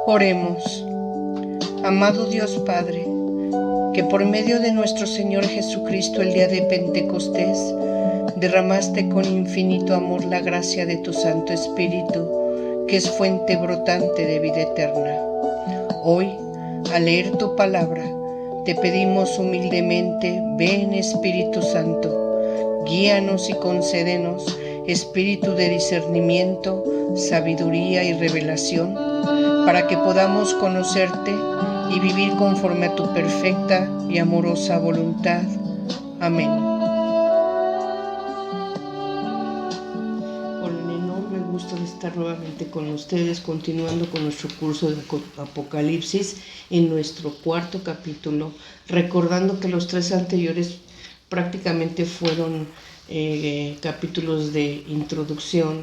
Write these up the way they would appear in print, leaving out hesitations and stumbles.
Oremos. Amado Dios Padre, que por medio de nuestro Señor Jesucristo el día de Pentecostés derramaste con infinito amor la gracia de tu Santo Espíritu, que es fuente brotante de vida eterna. Hoy, al leer tu palabra, te pedimos humildemente: ven Espíritu Santo, guíanos y concédenos espíritu de discernimiento, sabiduría y revelación, para que podamos conocerte y vivir conforme a tu perfecta y amorosa voluntad. Amén. Con el enorme gusto de estar nuevamente con ustedes, continuando con nuestro curso de Apocalipsis en nuestro cuarto capítulo, recordando que los tres anteriores prácticamente fueron capítulos de introducción,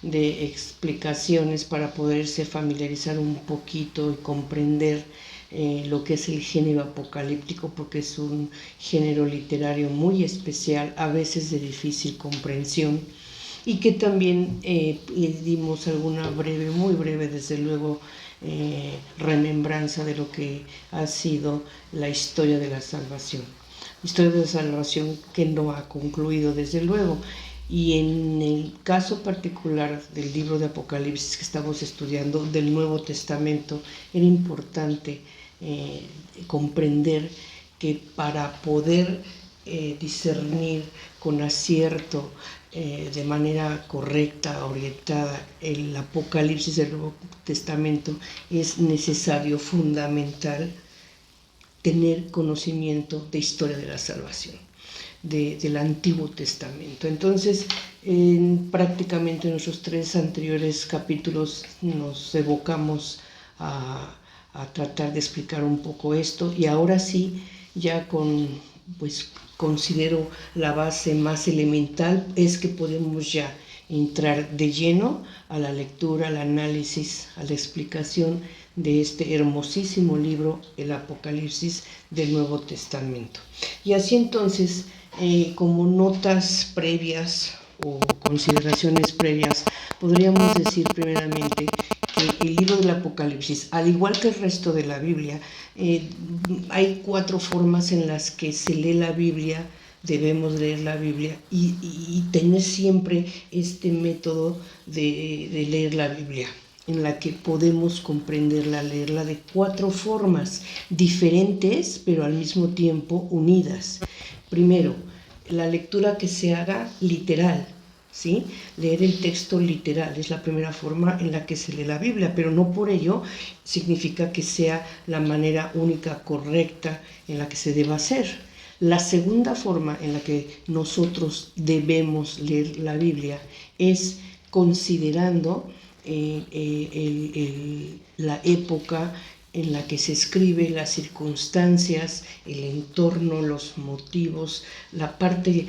de explicaciones para poderse familiarizar un poquito y comprender lo que es el género apocalíptico, porque es un género literario muy especial, a veces de difícil comprensión, y que también dimos alguna muy breve, desde luego, remembranza de lo que ha sido la historia de la salvación. Historia de la salvación que no ha concluido, desde luego. Y en el caso particular del libro de Apocalipsis que estamos estudiando, del Nuevo Testamento, era importante comprender que para poder discernir con acierto, de manera correcta, orientada, el Apocalipsis del Nuevo Testamento, es necesario, fundamental, tener conocimiento de historia de la salvación, del Antiguo Testamento. Entonces, prácticamente en nuestros tres anteriores capítulos nos evocamos a tratar de explicar un poco esto, y ahora sí, ya considero la base más elemental, es que podemos ya entrar de lleno a la lectura, al análisis, a la explicación de este hermosísimo libro, el Apocalipsis del Nuevo Testamento. Y así entonces, como notas previas o consideraciones previas, podríamos decir primeramente que el libro del Apocalipsis, al igual que el resto de la Biblia, hay 4 formas en las que se lee la Biblia. Debemos leer la Biblia y tener siempre este método de leer la Biblia, en la que podemos comprenderla, leerla de 4 formas diferentes, pero al mismo tiempo unidas. Primero, la lectura que se haga literal, ¿sí? Leer el texto literal es la primera forma en la que se lee la Biblia, pero no por ello significa que sea la manera única, correcta, en la que se deba hacer. La segunda forma en la que nosotros debemos leer la Biblia es considerando la época en la que se escribe, las circunstancias, el entorno, los motivos, la parte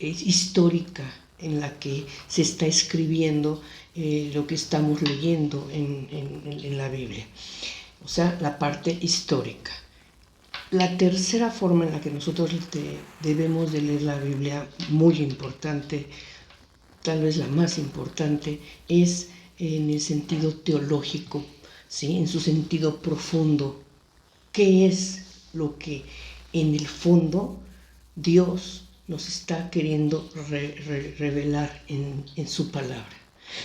histórica en la que se está escribiendo lo que estamos leyendo en la Biblia. O sea, la parte histórica. La tercera forma en la que nosotros debemos de leer la Biblia, muy importante, tal vez la más importante, es en el sentido teológico, ¿sí? En su sentido profundo. ¿Qué es lo que en el fondo Dios nos está queriendo revelar en su palabra?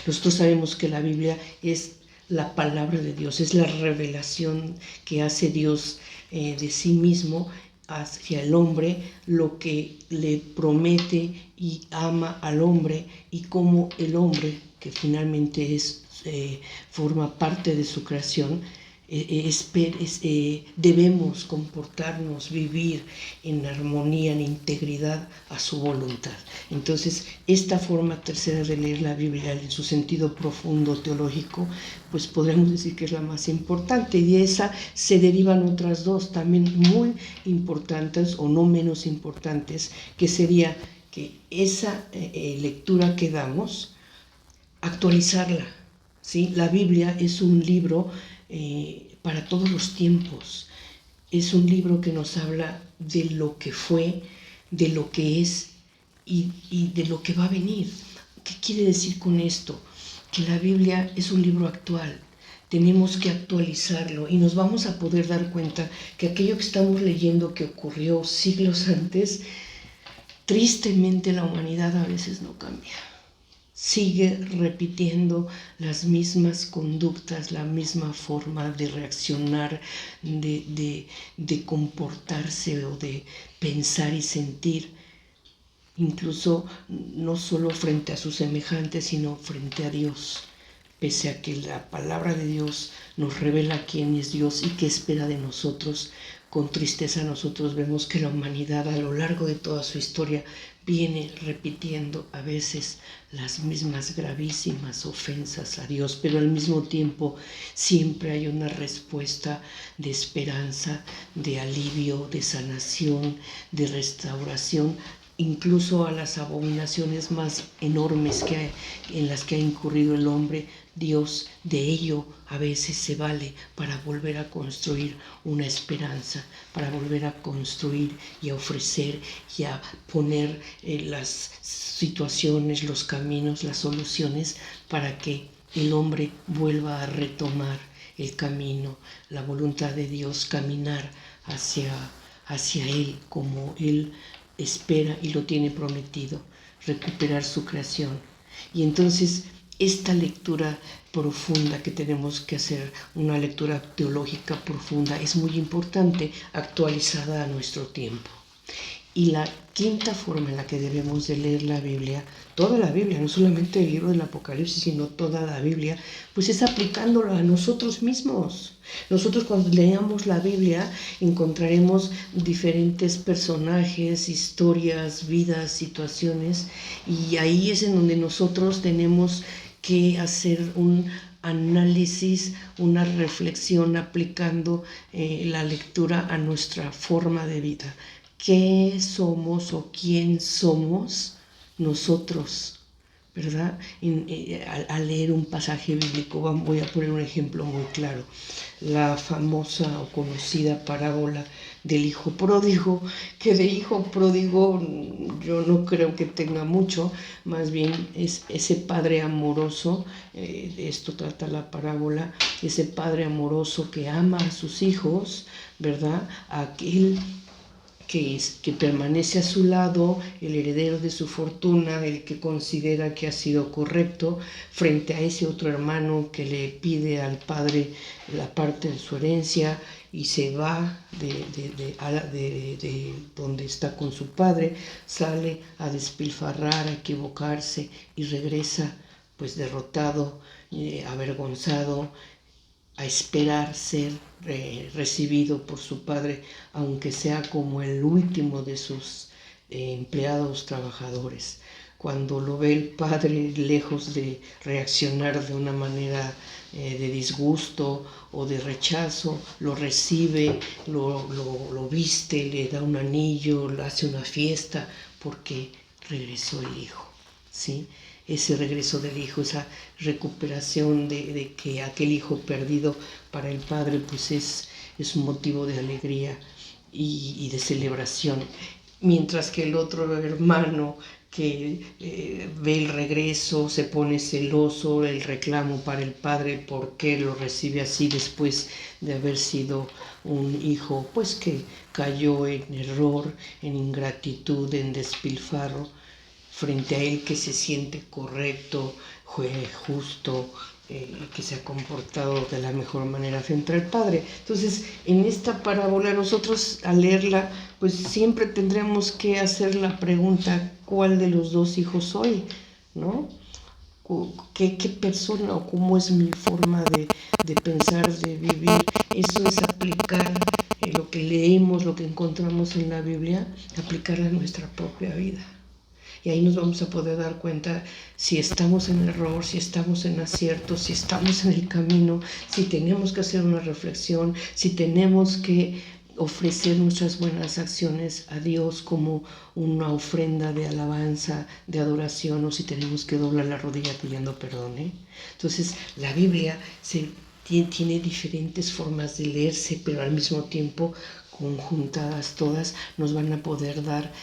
Nosotros sabemos que la Biblia es la palabra de Dios, es la revelación que hace Dios de sí mismo hacia el hombre, lo que le promete y ama al hombre, y cómo el hombre, que finalmente forma parte de su creación, debemos comportarnos, vivir en armonía, en integridad a su voluntad. Entonces, esta forma tercera de leer la Biblia en su sentido profundo teológico, pues podríamos decir que es la más importante, y de esa se derivan otras 2 también muy importantes o no menos importantes, que sería que esa lectura que damos, actualizarla, ¿sí? La Biblia es un libro para todos los tiempos. Es un libro que nos habla de lo que fue, de lo que es y de lo que va a venir. ¿Qué quiere decir con esto? Que la Biblia es un libro actual, tenemos que actualizarlo y nos vamos a poder dar cuenta que aquello que estamos leyendo que ocurrió siglos antes, tristemente la humanidad a veces no cambia. Sigue repitiendo las mismas conductas, la misma forma de reaccionar, de comportarse o de pensar y sentir, incluso no solo frente a sus semejantes, sino frente a Dios, pese a que la palabra de Dios nos revela quién es Dios y qué espera de nosotros. Con tristeza nosotros vemos que la humanidad a lo largo de toda su historia viene repitiendo a veces las mismas gravísimas ofensas a Dios, pero al mismo tiempo siempre hay una respuesta de esperanza, de alivio, de sanación, de restauración, incluso a las abominaciones más enormes en las que ha incurrido el hombre. Dios de ello a veces se vale para volver a construir una esperanza, para volver a construir y a ofrecer y a poner las situaciones, los caminos, las soluciones para que el hombre vuelva a retomar el camino, la voluntad de Dios, caminar hacia Él como Él espera y lo tiene prometido, recuperar su creación. Y entonces esta lectura profunda que tenemos que hacer, una lectura teológica profunda, es muy importante, actualizada a nuestro tiempo. Y la quinta forma en la que debemos de leer la Biblia, toda la Biblia, no solamente el libro del Apocalipsis, sino toda la Biblia, pues es aplicándola a nosotros mismos. Nosotros cuando leamos la Biblia encontraremos diferentes personajes, historias, vidas, situaciones, y ahí es en donde nosotros tenemos que hacer un análisis, una reflexión aplicando la lectura a nuestra forma de vida. ¿Qué somos o quién somos nosotros? ¿Verdad? Al leer un pasaje bíblico, voy a poner un ejemplo muy claro. La famosa o conocida parábola del hijo pródigo, que de hijo pródigo yo no creo que tenga mucho, más bien es ese padre amoroso, de esto trata la parábola, ese padre amoroso que ama a sus hijos, ¿verdad? Aquel que permanece a su lado, el heredero de su fortuna, el que considera que ha sido correcto, frente a ese otro hermano que le pide al padre la parte de su herencia y se va de donde está con su padre, sale a despilfarrar, a equivocarse y regresa pues derrotado, avergonzado, a esperar ser recibido por su padre, aunque sea como el último de sus empleados trabajadores. Cuando lo ve el padre, lejos de reaccionar de una manera de disgusto o de rechazo, lo recibe, lo viste, le da un anillo, le hace una fiesta, porque regresó el hijo, ¿sí? Ese regreso del hijo, esa recuperación de que aquel hijo perdido para el padre pues es un motivo de alegría y de celebración, mientras que el otro hermano que ve el regreso, se pone celoso, el reclamo para el padre, por qué lo recibe así después de haber sido un hijo pues que cayó en error, en ingratitud, en despilfarro, frente a él que se siente correcto, justo, que se ha comportado de la mejor manera frente al Padre. Entonces, en esta parábola nosotros al leerla, pues siempre tendremos que hacer la pregunta, ¿cuál de los dos hijos soy? ¿No? ¿Qué persona o cómo es mi forma de pensar, de vivir? Eso es aplicar lo que leemos, lo que encontramos en la Biblia, aplicarla a nuestra propia vida. Y ahí nos vamos a poder dar cuenta si estamos en error, si estamos en acierto, si estamos en el camino, si tenemos que hacer una reflexión, si tenemos que ofrecer nuestras buenas acciones a Dios como una ofrenda de alabanza, de adoración, o si tenemos que doblar la rodilla pidiendo perdón. Entonces, la Biblia tiene diferentes formas de leerse, pero al mismo tiempo, conjuntadas todas, nos van a poder dar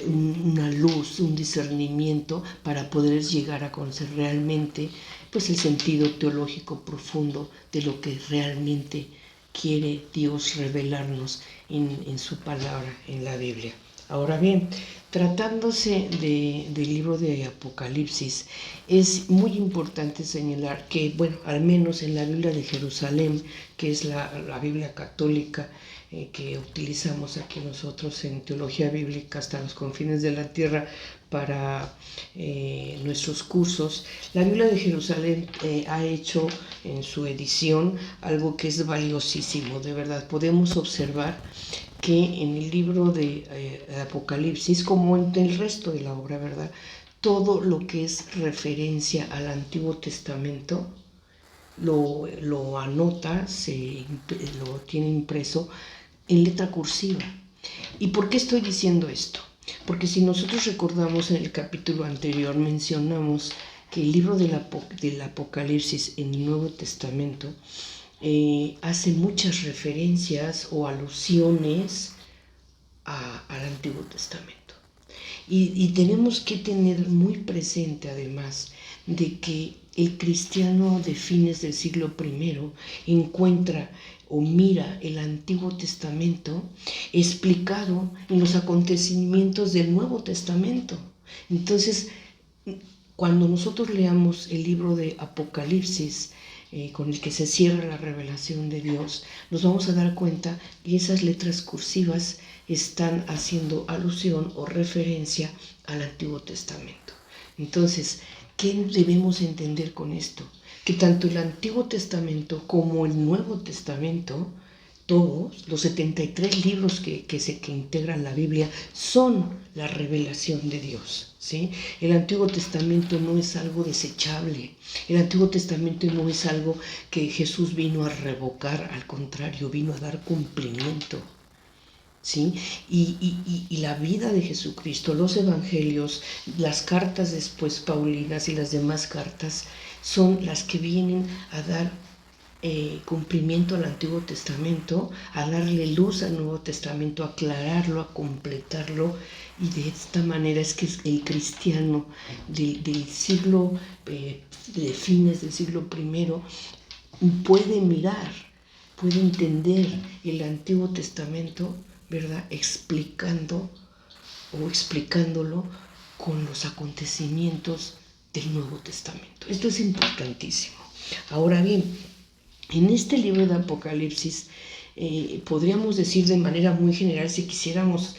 una luz, un discernimiento para poder llegar a conocer realmente pues el sentido teológico profundo de lo que realmente quiere Dios revelarnos en su palabra, en la Biblia. Ahora bien, tratándose del libro de Apocalipsis, es muy importante señalar que, bueno, al menos en la Biblia de Jerusalén, que es la Biblia católica que utilizamos aquí nosotros en Teología Bíblica hasta los confines de la tierra para nuestros cursos, la Biblia de Jerusalén ha hecho en su edición algo que es valiosísimo, de verdad. Podemos observar que en el libro de Apocalipsis, como en el resto de la obra, ¿verdad?, todo lo que es referencia al Antiguo Testamento lo anota, lo tiene impreso en letra cursiva. ¿Y por qué estoy diciendo esto? Porque si nosotros recordamos en el capítulo anterior, mencionamos que el libro del Apocalipsis en el Nuevo Testamento hace muchas referencias o alusiones al Antiguo Testamento. Y tenemos que tener muy presente además de que el cristiano de fines del siglo I encuentra o mira el Antiguo Testamento explicado en los acontecimientos del Nuevo Testamento. Entonces, cuando nosotros leamos el libro de Apocalipsis, con el que se cierra la revelación de Dios, nos vamos a dar cuenta que esas letras cursivas están haciendo alusión o referencia al Antiguo Testamento. Entonces, ¿qué debemos entender con esto? Que tanto el Antiguo Testamento como el Nuevo Testamento, todos los 73 libros que integran la Biblia, son la revelación de Dios, ¿sí? El Antiguo Testamento no es algo desechable. El Antiguo Testamento no es algo que Jesús vino a revocar, al contrario, vino a dar cumplimiento, ¿sí? Y la vida de Jesucristo, los evangelios, las cartas después paulinas y las demás cartas son las que vienen a dar cumplimiento al Antiguo Testamento, a darle luz al Nuevo Testamento, a aclararlo, a completarlo, y de esta manera es que el cristiano del siglo, de fines del siglo I, puede mirar, puede entender el Antiguo Testamento, ¿verdad?, explicándolo con los acontecimientos del Nuevo Testamento. Esto es importantísimo. Ahora bien, en este libro de Apocalipsis, podríamos decir de manera muy general, si quisiéramos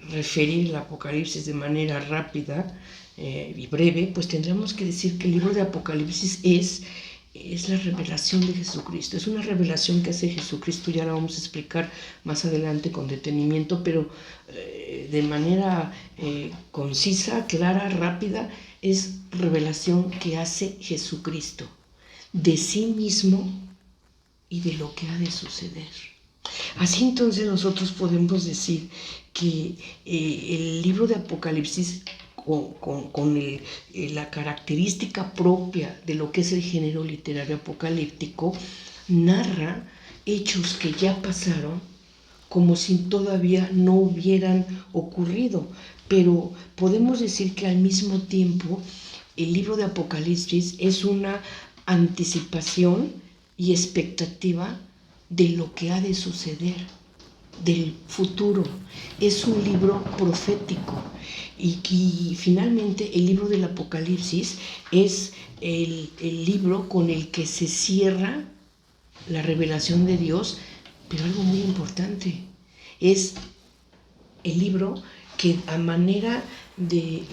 referir el Apocalipsis de manera rápida y breve, pues tendríamos que decir que el libro de Apocalipsis es la revelación de Jesucristo. Es una revelación que hace Jesucristo, ya la vamos a explicar más adelante con detenimiento, pero de manera concisa, clara, rápida, es revelación que hace Jesucristo de sí mismo y de lo que ha de suceder. Así entonces nosotros podemos decir que el libro de Apocalipsis, con la característica propia de lo que es el género literario apocalíptico, narra hechos que ya pasaron como si todavía no hubieran ocurrido, pero podemos decir que al mismo tiempo el libro de Apocalipsis es una anticipación y expectativa de lo que ha de suceder, del futuro. Es un libro profético y finalmente el libro del Apocalipsis es el libro con el que se cierra la revelación de Dios, pero algo muy importante, es el libro que a manera de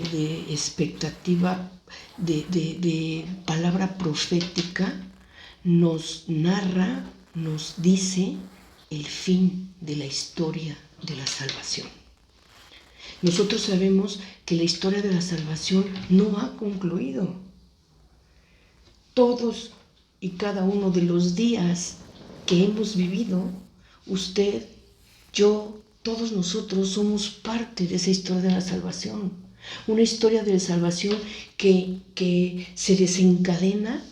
expectativa, de palabra profética, nos narra, nos dice el fin de la historia de la salvación. Nosotros sabemos que la historia de la salvación no ha concluido. Todos y cada uno de los días que hemos vivido, usted, yo, todos nosotros somos parte de esa historia de la salvación. Una historia de salvación que se desencadena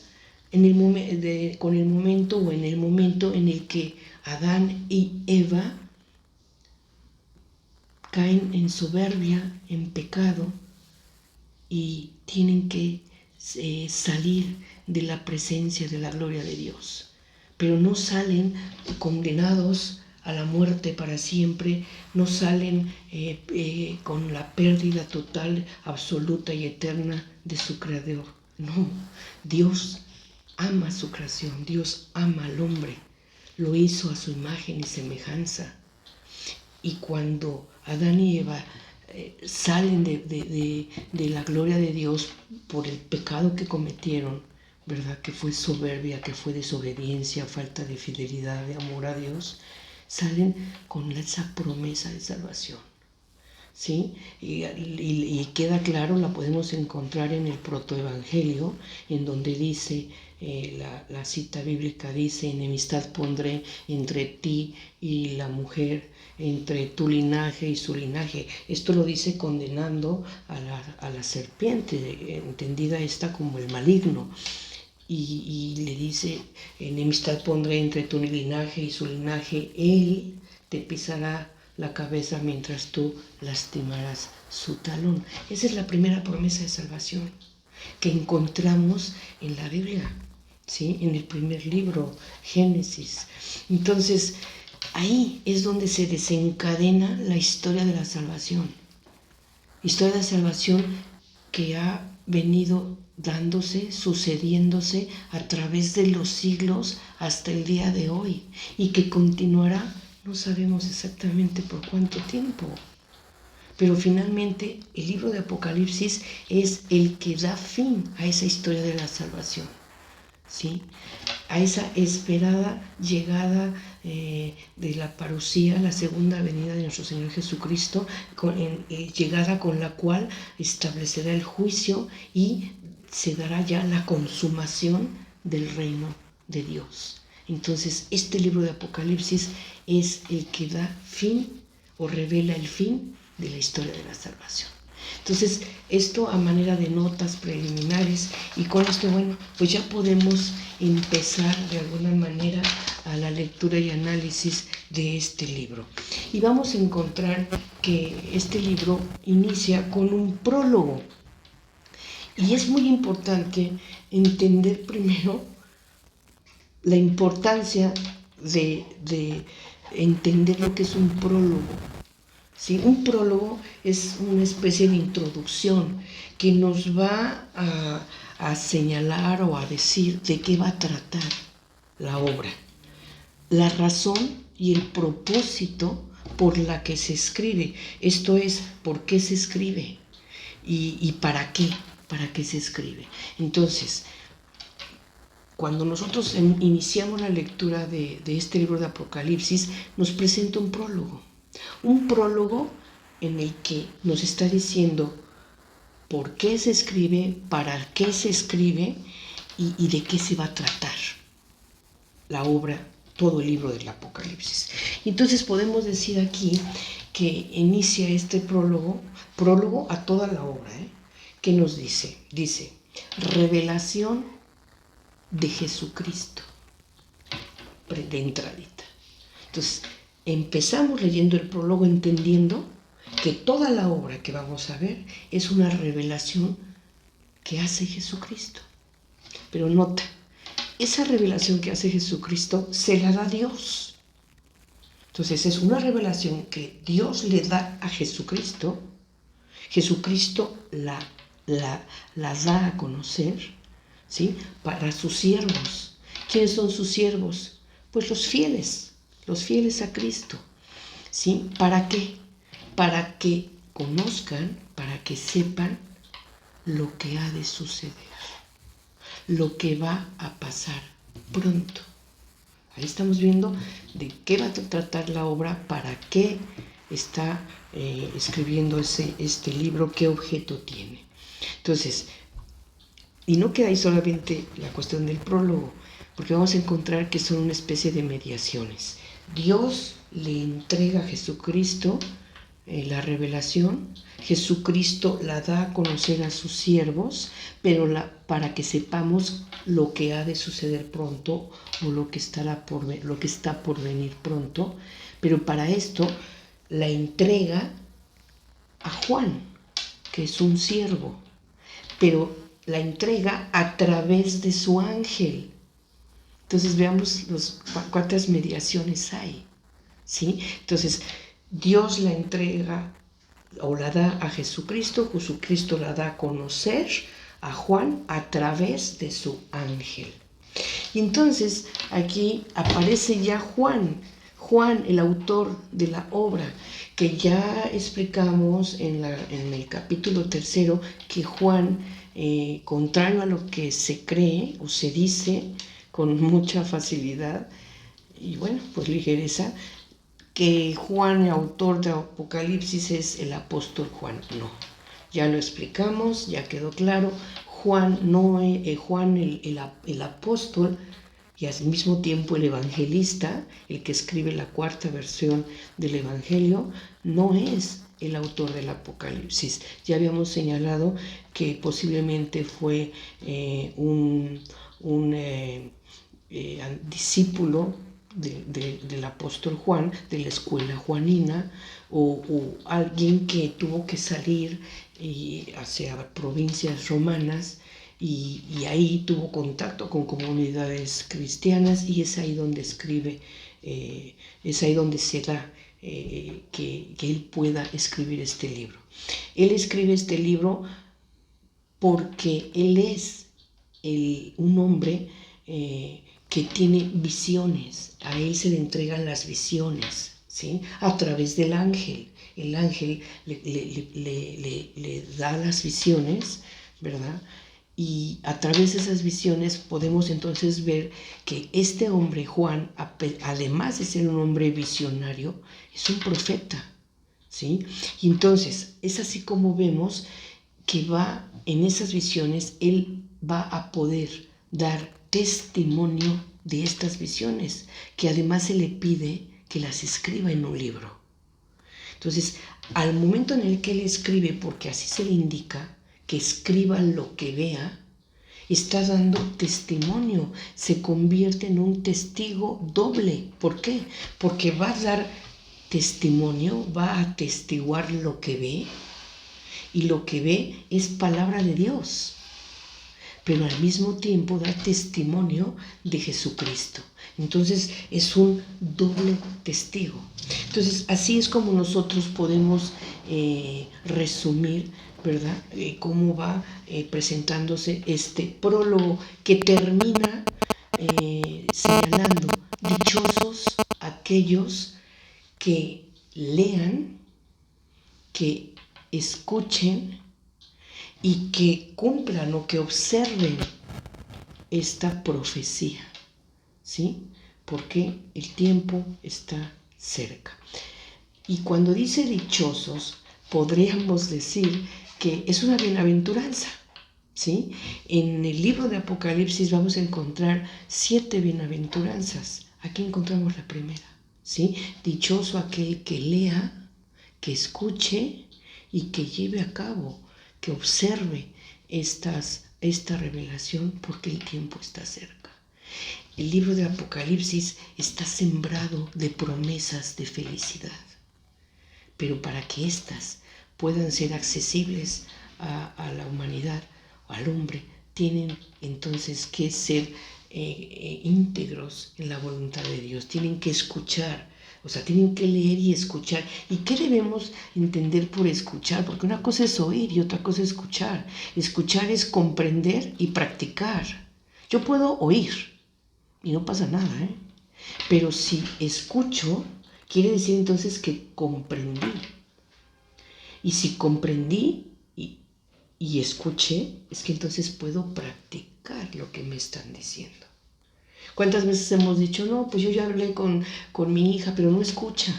con el momento o en el momento en el que Adán y Eva caen en soberbia, en pecado, y tienen que salir de la presencia de la gloria de Dios. Pero no salen condenados a la muerte para siempre, no salen con la pérdida total, absoluta y eterna de su Creador. No, Dios ama su creación, Dios ama al hombre, lo hizo a su imagen y semejanza. Y cuando Adán y Eva salen de la gloria de Dios por el pecado que cometieron, ¿verdad? Que fue soberbia, que fue desobediencia, falta de fidelidad, de amor a Dios, salen con esa promesa de salvación, ¿sí? Y queda claro, la podemos encontrar en el protoevangelio, en donde dice, la cita bíblica dice: enemistad pondré entre ti y la mujer, entre tu linaje y su linaje. Esto lo dice condenando a la serpiente, entendida esta como el maligno. Y le dice: enemistad pondré entre tu linaje y su linaje, él te pisará la cabeza mientras tú lastimarás su talón. Esa es la primera promesa de salvación que encontramos en la Biblia, ¿sí? En el primer libro, Génesis. Entonces, ahí es donde se desencadena la historia de la salvación. Historia de salvación que ha venido dándose, sucediéndose a través de los siglos hasta el día de hoy, y que continuará, no sabemos exactamente por cuánto tiempo. Pero finalmente el libro de Apocalipsis es el que da fin a esa historia de la salvación, ¿sí? A esa esperada llegada de la parucía, la segunda venida de nuestro Señor Jesucristo, llegada con la cual establecerá el juicio y se dará ya la consumación del reino de Dios. Entonces, este libro de Apocalipsis es el que da fin o revela el fin de la historia de la salvación. Entonces, esto a manera de notas preliminares, y con esto, bueno, pues ya podemos empezar de alguna manera a la lectura y análisis de este libro. Y vamos a encontrar que este libro inicia con un prólogo. Y es muy importante entender primero la importancia de entender lo que es un prólogo. ¿Sí? Un prólogo es una especie de introducción que nos va a señalar o a decir de qué va a tratar la obra, la razón y el propósito por la que se escribe. Esto es, por qué se escribe y para qué se escribe. Entonces, cuando nosotros iniciamos la lectura de este libro de Apocalipsis, nos presenta un prólogo. Un prólogo en el que nos está diciendo por qué se escribe, para qué se escribe y de qué se va a tratar la obra, todo el libro del Apocalipsis. Entonces podemos decir aquí que inicia este prólogo a toda la obra, que nos dice, revelación de Jesucristo, de entradita. Entonces, empezamos leyendo el prólogo entendiendo que toda la obra que vamos a ver es una revelación que hace Jesucristo. Pero nota, esa revelación que hace Jesucristo se la da Dios. Entonces es una revelación que Dios le da a Jesucristo. Jesucristo la da a conocer, ¿sí? Para sus siervos. ¿Quiénes son sus siervos? Pues los fieles a Cristo, ¿sí? ¿Para qué? Para que conozcan, para que sepan lo que ha de suceder, lo que va a pasar pronto. Ahí estamos viendo de qué va a tratar la obra, para qué está escribiendo este libro, qué objeto tiene. Entonces, y no queda ahí solamente la cuestión del prólogo, porque vamos a encontrar que son una especie de mediaciones. Dios le entrega a Jesucristo la revelación, Jesucristo la da a conocer a sus siervos, pero para que sepamos lo que ha de suceder pronto o lo que está por venir pronto. Pero para esto la entrega a Juan, que es un siervo, pero la entrega a través de su ángel. Entonces veamos cuántas mediaciones hay, ¿sí? Entonces Dios la entrega o la da a Jesucristo, Jesucristo la da a conocer a Juan a través de su ángel. Y entonces aquí aparece ya Juan, el autor de la obra, que ya explicamos en el capítulo 3, que Juan, contrario a lo que se cree o se dice con mucha facilidad y bueno, pues ligereza, que Juan, el autor de Apocalipsis, es el apóstol Juan. No, ya lo explicamos, ya quedó claro. Juan no es Juan el apóstol y al mismo tiempo el evangelista, el que escribe la 4ª versión del Evangelio, no es el autor del Apocalipsis. Ya habíamos señalado que posiblemente fue un discípulo del apóstol Juan, de la escuela juanina, o alguien que tuvo que salir hacia provincias romanas y ahí tuvo contacto con comunidades cristianas y es ahí donde escribe, es ahí donde se da que él pueda escribir este libro. Él escribe este libro porque él es un hombre que tiene visiones. A él se le entregan las visiones, ¿sí? A través del ángel. El ángel le da las visiones, ¿verdad? Y a través de esas visiones podemos entonces ver que este hombre, Juan, además de ser un hombre visionario, es un profeta, ¿sí? Y entonces es así como vemos que va en esas visiones, él va a poder dar testimonio de estas visiones, que además se le pide que las escriba en un libro. Entonces, al momento en el que él escribe, porque así se le indica, que escriba lo que vea, está dando testimonio, se convierte en un testigo doble. ¿Por qué? Porque va a dar testimonio, va a atestiguar lo que ve, y lo que ve es palabra de Dios, pero al mismo tiempo da testimonio de Jesucristo. Entonces es un doble testigo. Entonces así es como nosotros podemos resumir, ¿verdad? Cómo va presentándose este prólogo que termina señalando: dichosos aquellos que lean, que escuchen y que cumplan o que observen esta profecía, ¿sí? Porque el tiempo está cerca. Y cuando dice dichosos, podríamos decir que es una bienaventuranza, ¿sí? En el libro de Apocalipsis vamos a encontrar 7 bienaventuranzas. Aquí encontramos la primera, ¿sí? Dichoso aquel que lea, que escuche y que lleve a cabo, que observe esta revelación, porque el tiempo está cerca. El libro de Apocalipsis está sembrado de promesas de felicidad, pero para que éstas puedan ser accesibles a la humanidad, al hombre, tienen entonces que ser íntegros en la voluntad de Dios, tienen que escuchar. O sea, tienen que leer y escuchar. ¿Y qué debemos entender por escuchar? Porque una cosa es oír y otra cosa es escuchar. Escuchar es comprender y practicar. Yo puedo oír y no pasa nada, ¿eh? Pero si escucho, quiere decir entonces que comprendí. Y si comprendí y escuché, es que entonces puedo practicar lo que me están diciendo. ¿Cuántas veces hemos dicho: no, pues yo ya hablé con mi hija, pero no escucha?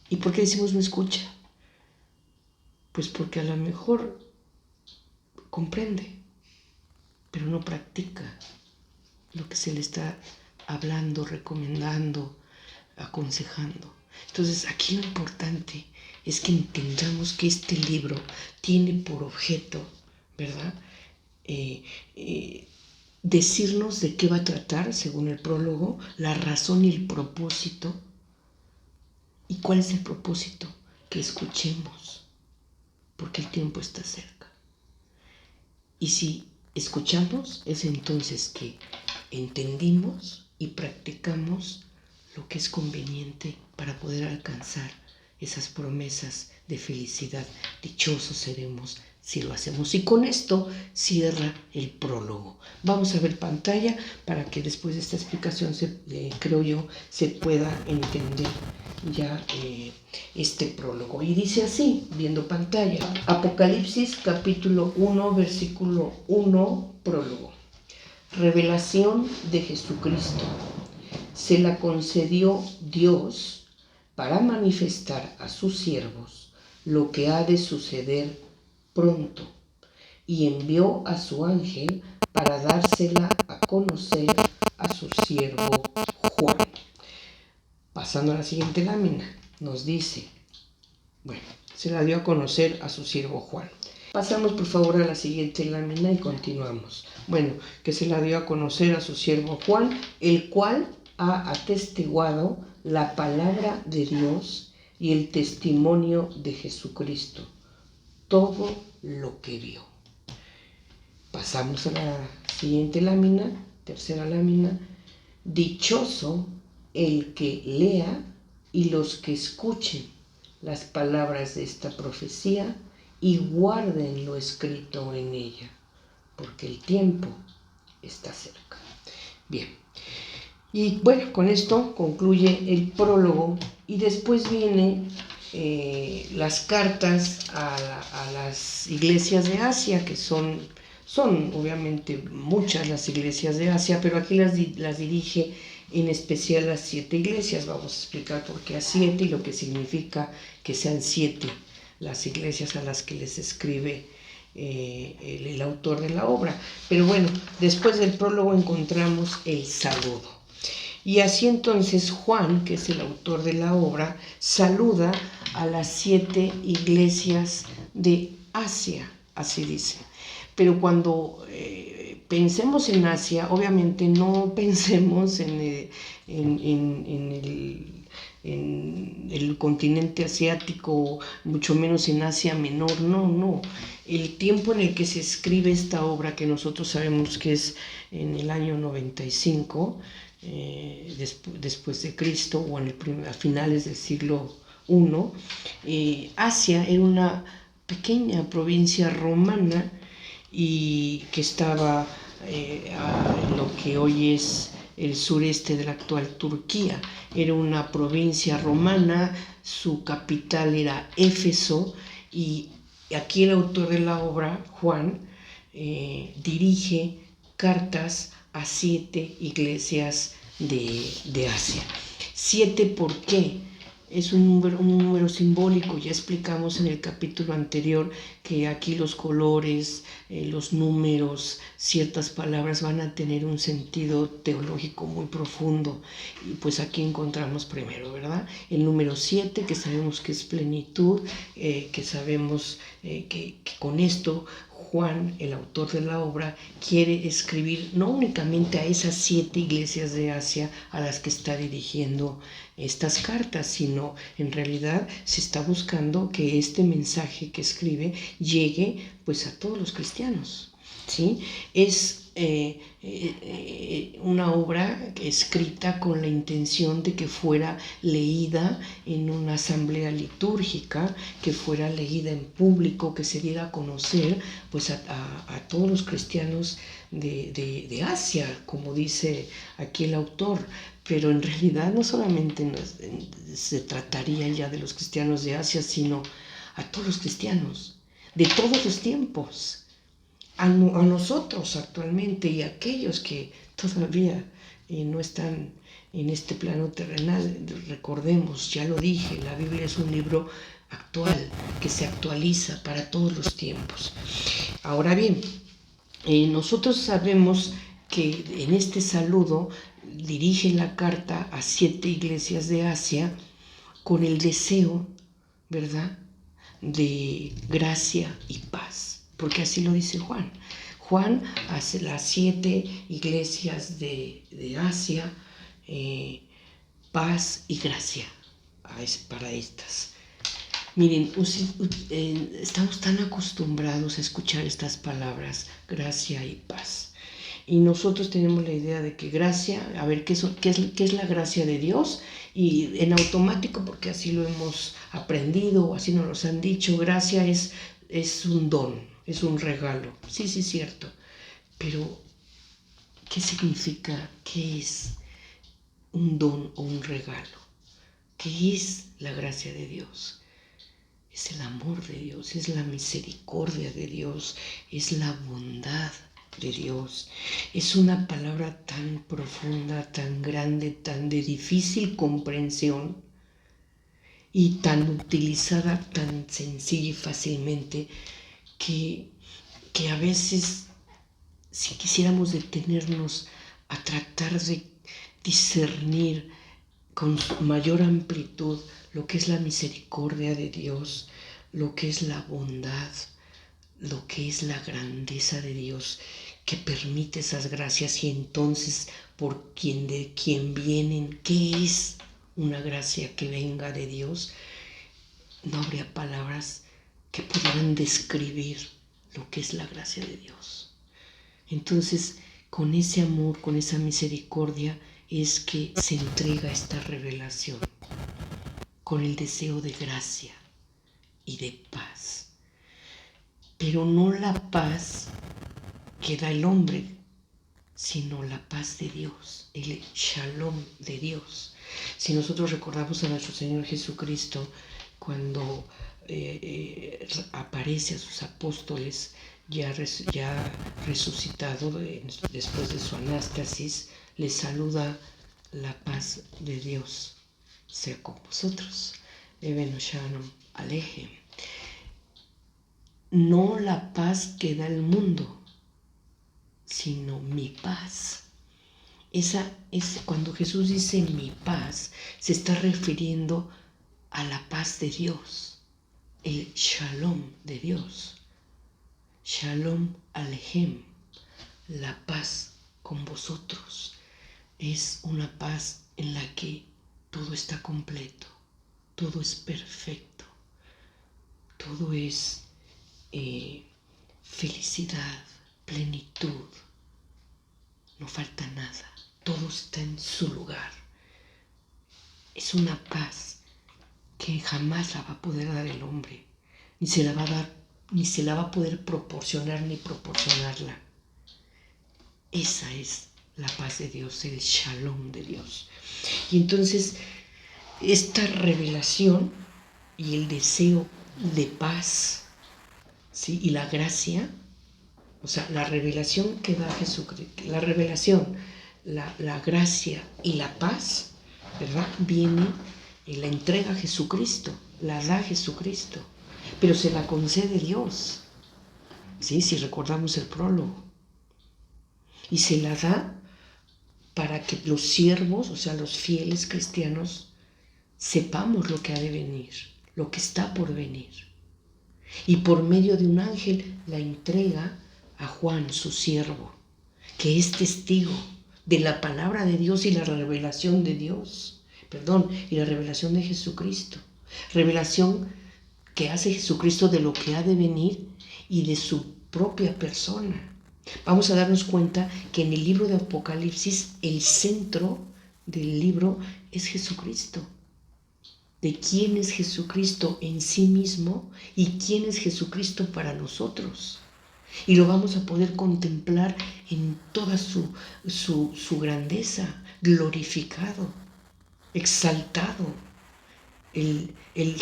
¿Y por qué decimos no escucha? Pues porque a lo mejor comprende, pero no practica lo que se le está hablando, recomendando, aconsejando. Entonces aquí lo importante es que entendamos que este libro tiene por objeto, ¿verdad?, decirnos de qué va a tratar, según el prólogo, la razón y el propósito. ¿Y cuál es el propósito? que escuchemos, porque el tiempo está cerca. Y si escuchamos, es entonces que entendimos y practicamos lo que es conveniente para poder alcanzar esas promesas de felicidad. Dichosos seremos si lo hacemos. Y con esto cierra el prólogo. Vamos a ver pantalla para que después de esta explicación, creo yo, se pueda entender ya este prólogo. Y dice así, viendo pantalla, Apocalipsis capítulo 1, versículo 1, prólogo. Revelación de Jesucristo. Se la concedió Dios para manifestar a sus siervos lo que ha de suceder pronto, y envió a su ángel para dársela a conocer a su siervo Juan. Pasando a la siguiente lámina, nos dice, bueno, se la dio a conocer a su siervo Juan. Pasamos por favor a la siguiente lámina y continuamos. Bueno, que se la dio a conocer a su siervo Juan, el cual ha atestiguado la palabra de Dios y el testimonio de Jesucristo, todo lo que vio. Pasamos a la siguiente lámina, tercera lámina. Dichoso el que lea y los que escuchen las palabras de esta profecía y guarden lo escrito en ella, porque el tiempo está cerca. Bien, y bueno, con esto concluye el prólogo y después vienen las cartas a las iglesias de Asia, que son obviamente muchas las iglesias de Asia, pero aquí las dirige en especial las 7 iglesias. Vamos a explicar por qué a 7 y lo que significa que sean 7 las iglesias a las que les escribe el autor de la obra. Pero bueno, después del prólogo encontramos el saludo. Y así entonces Juan, que es el autor de la obra, saluda a las 7 iglesias de Asia, así dice. Pero cuando pensemos en Asia, obviamente no pensemos en el continente asiático, mucho menos en Asia Menor, no. El tiempo en el que se escribe esta obra, que nosotros sabemos que es en el año 95, después de Cristo, o a finales del siglo I, Asia era una pequeña provincia romana y que estaba en lo que hoy es el sureste de la actual Turquía. Era una provincia romana, su capital era Éfeso, y aquí el autor de la obra, Juan, dirige cartas a 7 iglesias de Asia. 7, ¿por qué? Es un número simbólico. Ya explicamos en el capítulo anterior que aquí los colores, los números, ciertas palabras van a tener un sentido teológico muy profundo. Y pues aquí encontramos primero, ¿verdad? El número 7, que sabemos que es plenitud, que sabemos que con esto Juan, el autor de la obra, quiere escribir no únicamente a esas 7 iglesias de Asia a las que está dirigiendo estas cartas, sino en realidad se está buscando que este mensaje que escribe llegue pues a todos los cristianos, ¿sí? Es una obra escrita con la intención de que fuera leída en una asamblea litúrgica, que fuera leída en público, que se diera a conocer pues a todos los cristianos de Asia, como dice aquí el autor. Pero en realidad no solamente se trataría ya de los cristianos de Asia, sino a todos los cristianos de todos los tiempos, a nosotros actualmente y a aquellos que todavía no están en este plano terrenal. Recordemos, ya lo dije, la Biblia es un libro actual que se actualiza para todos los tiempos. Ahora bien, nosotros sabemos que en este saludo dirige la carta a 7 iglesias de Asia con el deseo, ¿verdad?, de gracia y paz, porque así lo dice Juan. Juan hace las 7 iglesias de Asia, paz y gracia para estas. Miren, estamos tan acostumbrados a escuchar estas palabras, gracia y paz. Y nosotros tenemos la idea de que gracia, a ver, ¿qué es la gracia de Dios? Y en automático, porque así lo hemos aprendido o así nos lo han dicho, gracia es un don, es un regalo. Sí, sí, cierto. Pero, ¿qué significa? ¿Qué es un don o un regalo? ¿Qué es la gracia de Dios? Es el amor de Dios, es la misericordia de Dios, es la bondad de Dios. Es una palabra tan profunda, tan grande, tan de difícil comprensión y tan utilizada tan sencilla y fácilmente que a veces, si quisiéramos detenernos a tratar de discernir con mayor amplitud lo que es la misericordia de Dios, lo que es la bondad, lo que es la grandeza de Dios, que permite esas gracias y entonces de quien vienen, ¿qué es una gracia que venga de Dios? No habría palabras que pudieran describir lo que es la gracia de Dios. Entonces, con ese amor, con esa misericordia, es que se entrega esta revelación, con el deseo de gracia y de paz. Pero no la paz que da el hombre, sino la paz de Dios, el shalom de Dios. Si nosotros recordamos a nuestro Señor Jesucristo, cuando aparece a sus apóstoles, ya resucitado después de su anástasis, les saluda: la paz de Dios sea con vosotros. Eben Shalom Alejem. No la paz que da el mundo, sino mi paz. Esa es cuando Jesús dice mi paz, se está refiriendo a la paz de Dios, el shalom de Dios. Shalom Alejem, la paz con vosotros. Es una paz en la que todo está completo, todo es perfecto, todo es felicidad, plenitud, no falta nada, todo está en su lugar. Es una paz que jamás la va a poder dar el hombre, ni se la va a dar, ni se la va a poder proporcionar ni proporcionarla. Esa es la paz de Dios, el shalom de Dios. Y entonces esta revelación y el deseo de paz, ¿sí? Y la gracia, o sea, la revelación que da Jesucristo, la revelación, la gracia y la paz, ¿verdad? Viene y la entrega a Jesucristo, la da Jesucristo, pero se la concede Dios, ¿sí? Si recordamos el prólogo. Y se la da para que los siervos, o sea, los fieles cristianos, sepamos lo que ha de venir, lo que está por venir. Y por medio de un ángel la entrega a Juan, su siervo, que es testigo de la palabra de Dios y la revelación de Dios, y la revelación de Jesucristo. Revelación que hace Jesucristo de lo que ha de venir y de su propia persona. Vamos a darnos cuenta que en el libro de Apocalipsis el centro del libro es Jesucristo. De quién es Jesucristo en sí mismo y quién es Jesucristo para nosotros. Y lo vamos a poder contemplar en toda su grandeza, glorificado, exaltado, el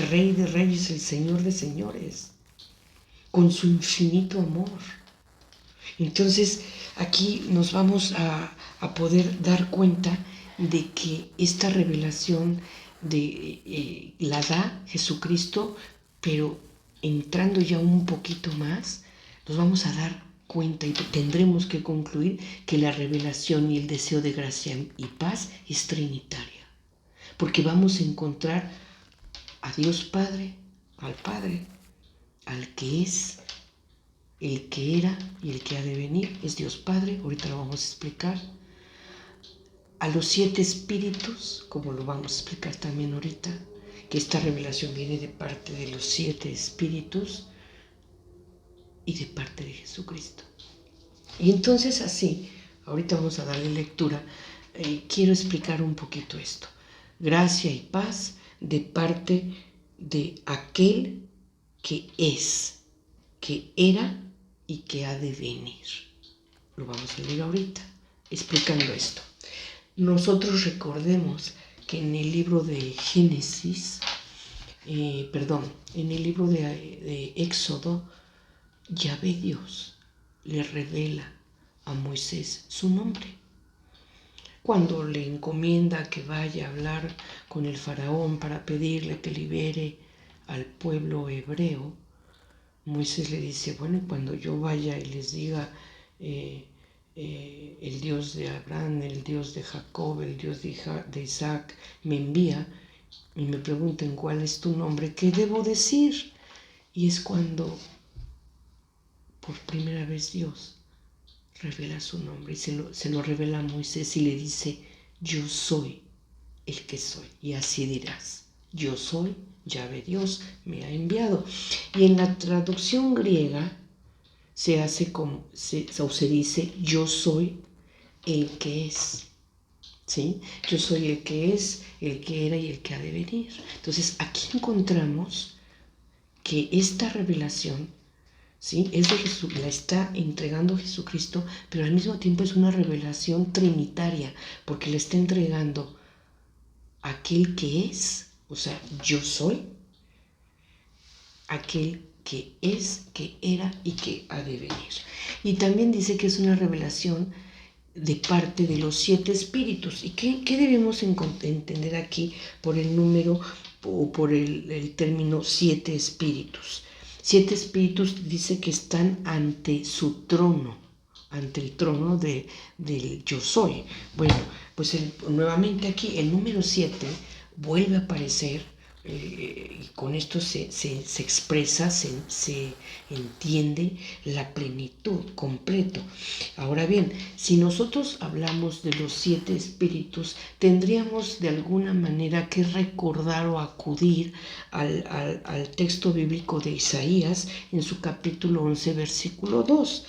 Rey de Reyes, el Señor de Señores, con su infinito amor. Entonces, aquí nos vamos a poder dar cuenta de que esta revelación la da Jesucristo, pero entrando ya un poquito más, nos vamos a dar cuenta y tendremos que concluir que la revelación y el deseo de gracia y paz es trinitaria, porque vamos a encontrar a Dios Padre, al que es, el que era y el que ha de venir, es Dios Padre, ahorita lo vamos a explicar. A los 7 espíritus, como lo vamos a explicar también ahorita, que esta revelación viene de parte de los 7 espíritus y de parte de Jesucristo. Y entonces así, ahorita vamos a darle lectura, quiero explicar un poquito esto. Gracia y paz de parte de aquel que es, que era y que ha de venir. Lo vamos a leer ahorita, explicando esto. Nosotros recordemos que en el libro de Génesis, en el libro de Éxodo, Yahvé Dios le revela a Moisés su nombre. Cuando le encomienda que vaya a hablar con el faraón para pedirle que libere al pueblo hebreo, Moisés le dice, bueno, cuando yo vaya y les diga el Dios de Abraham, el Dios de Jacob, el Dios de Isaac, me envía y me pregunten cuál es tu nombre, ¿qué debo decir? Y es cuando por primera vez Dios revela su nombre y se lo revela a Moisés y le dice, yo soy el que soy. Y así dirás, yo soy, Yahvé Dios me ha enviado. Y en la traducción griega se hace como, se dice, yo soy el que es. ¿Sí? Yo soy el que es, el que era y el que ha de venir. Entonces aquí encontramos que esta revelación, ¿sí?, es de Jesús, la está entregando Jesucristo, pero al mismo tiempo es una revelación trinitaria, porque le está entregando aquel que es, o sea, yo soy, aquel que es, que era y que ha de venir. Y también dice que es una revelación de parte de los 7 espíritus. ¿Y qué debemos entender aquí por el número o por el término 7 espíritus? 7 espíritus dice que están ante su trono, ante el trono del yo soy. Bueno, pues nuevamente aquí el número 7 vuelve a aparecer. Y con esto se expresa, se entiende la plenitud completo. Ahora bien, si nosotros hablamos de los 7 espíritus, tendríamos de alguna manera que recordar o acudir al texto bíblico de Isaías en su capítulo 11, versículo 2,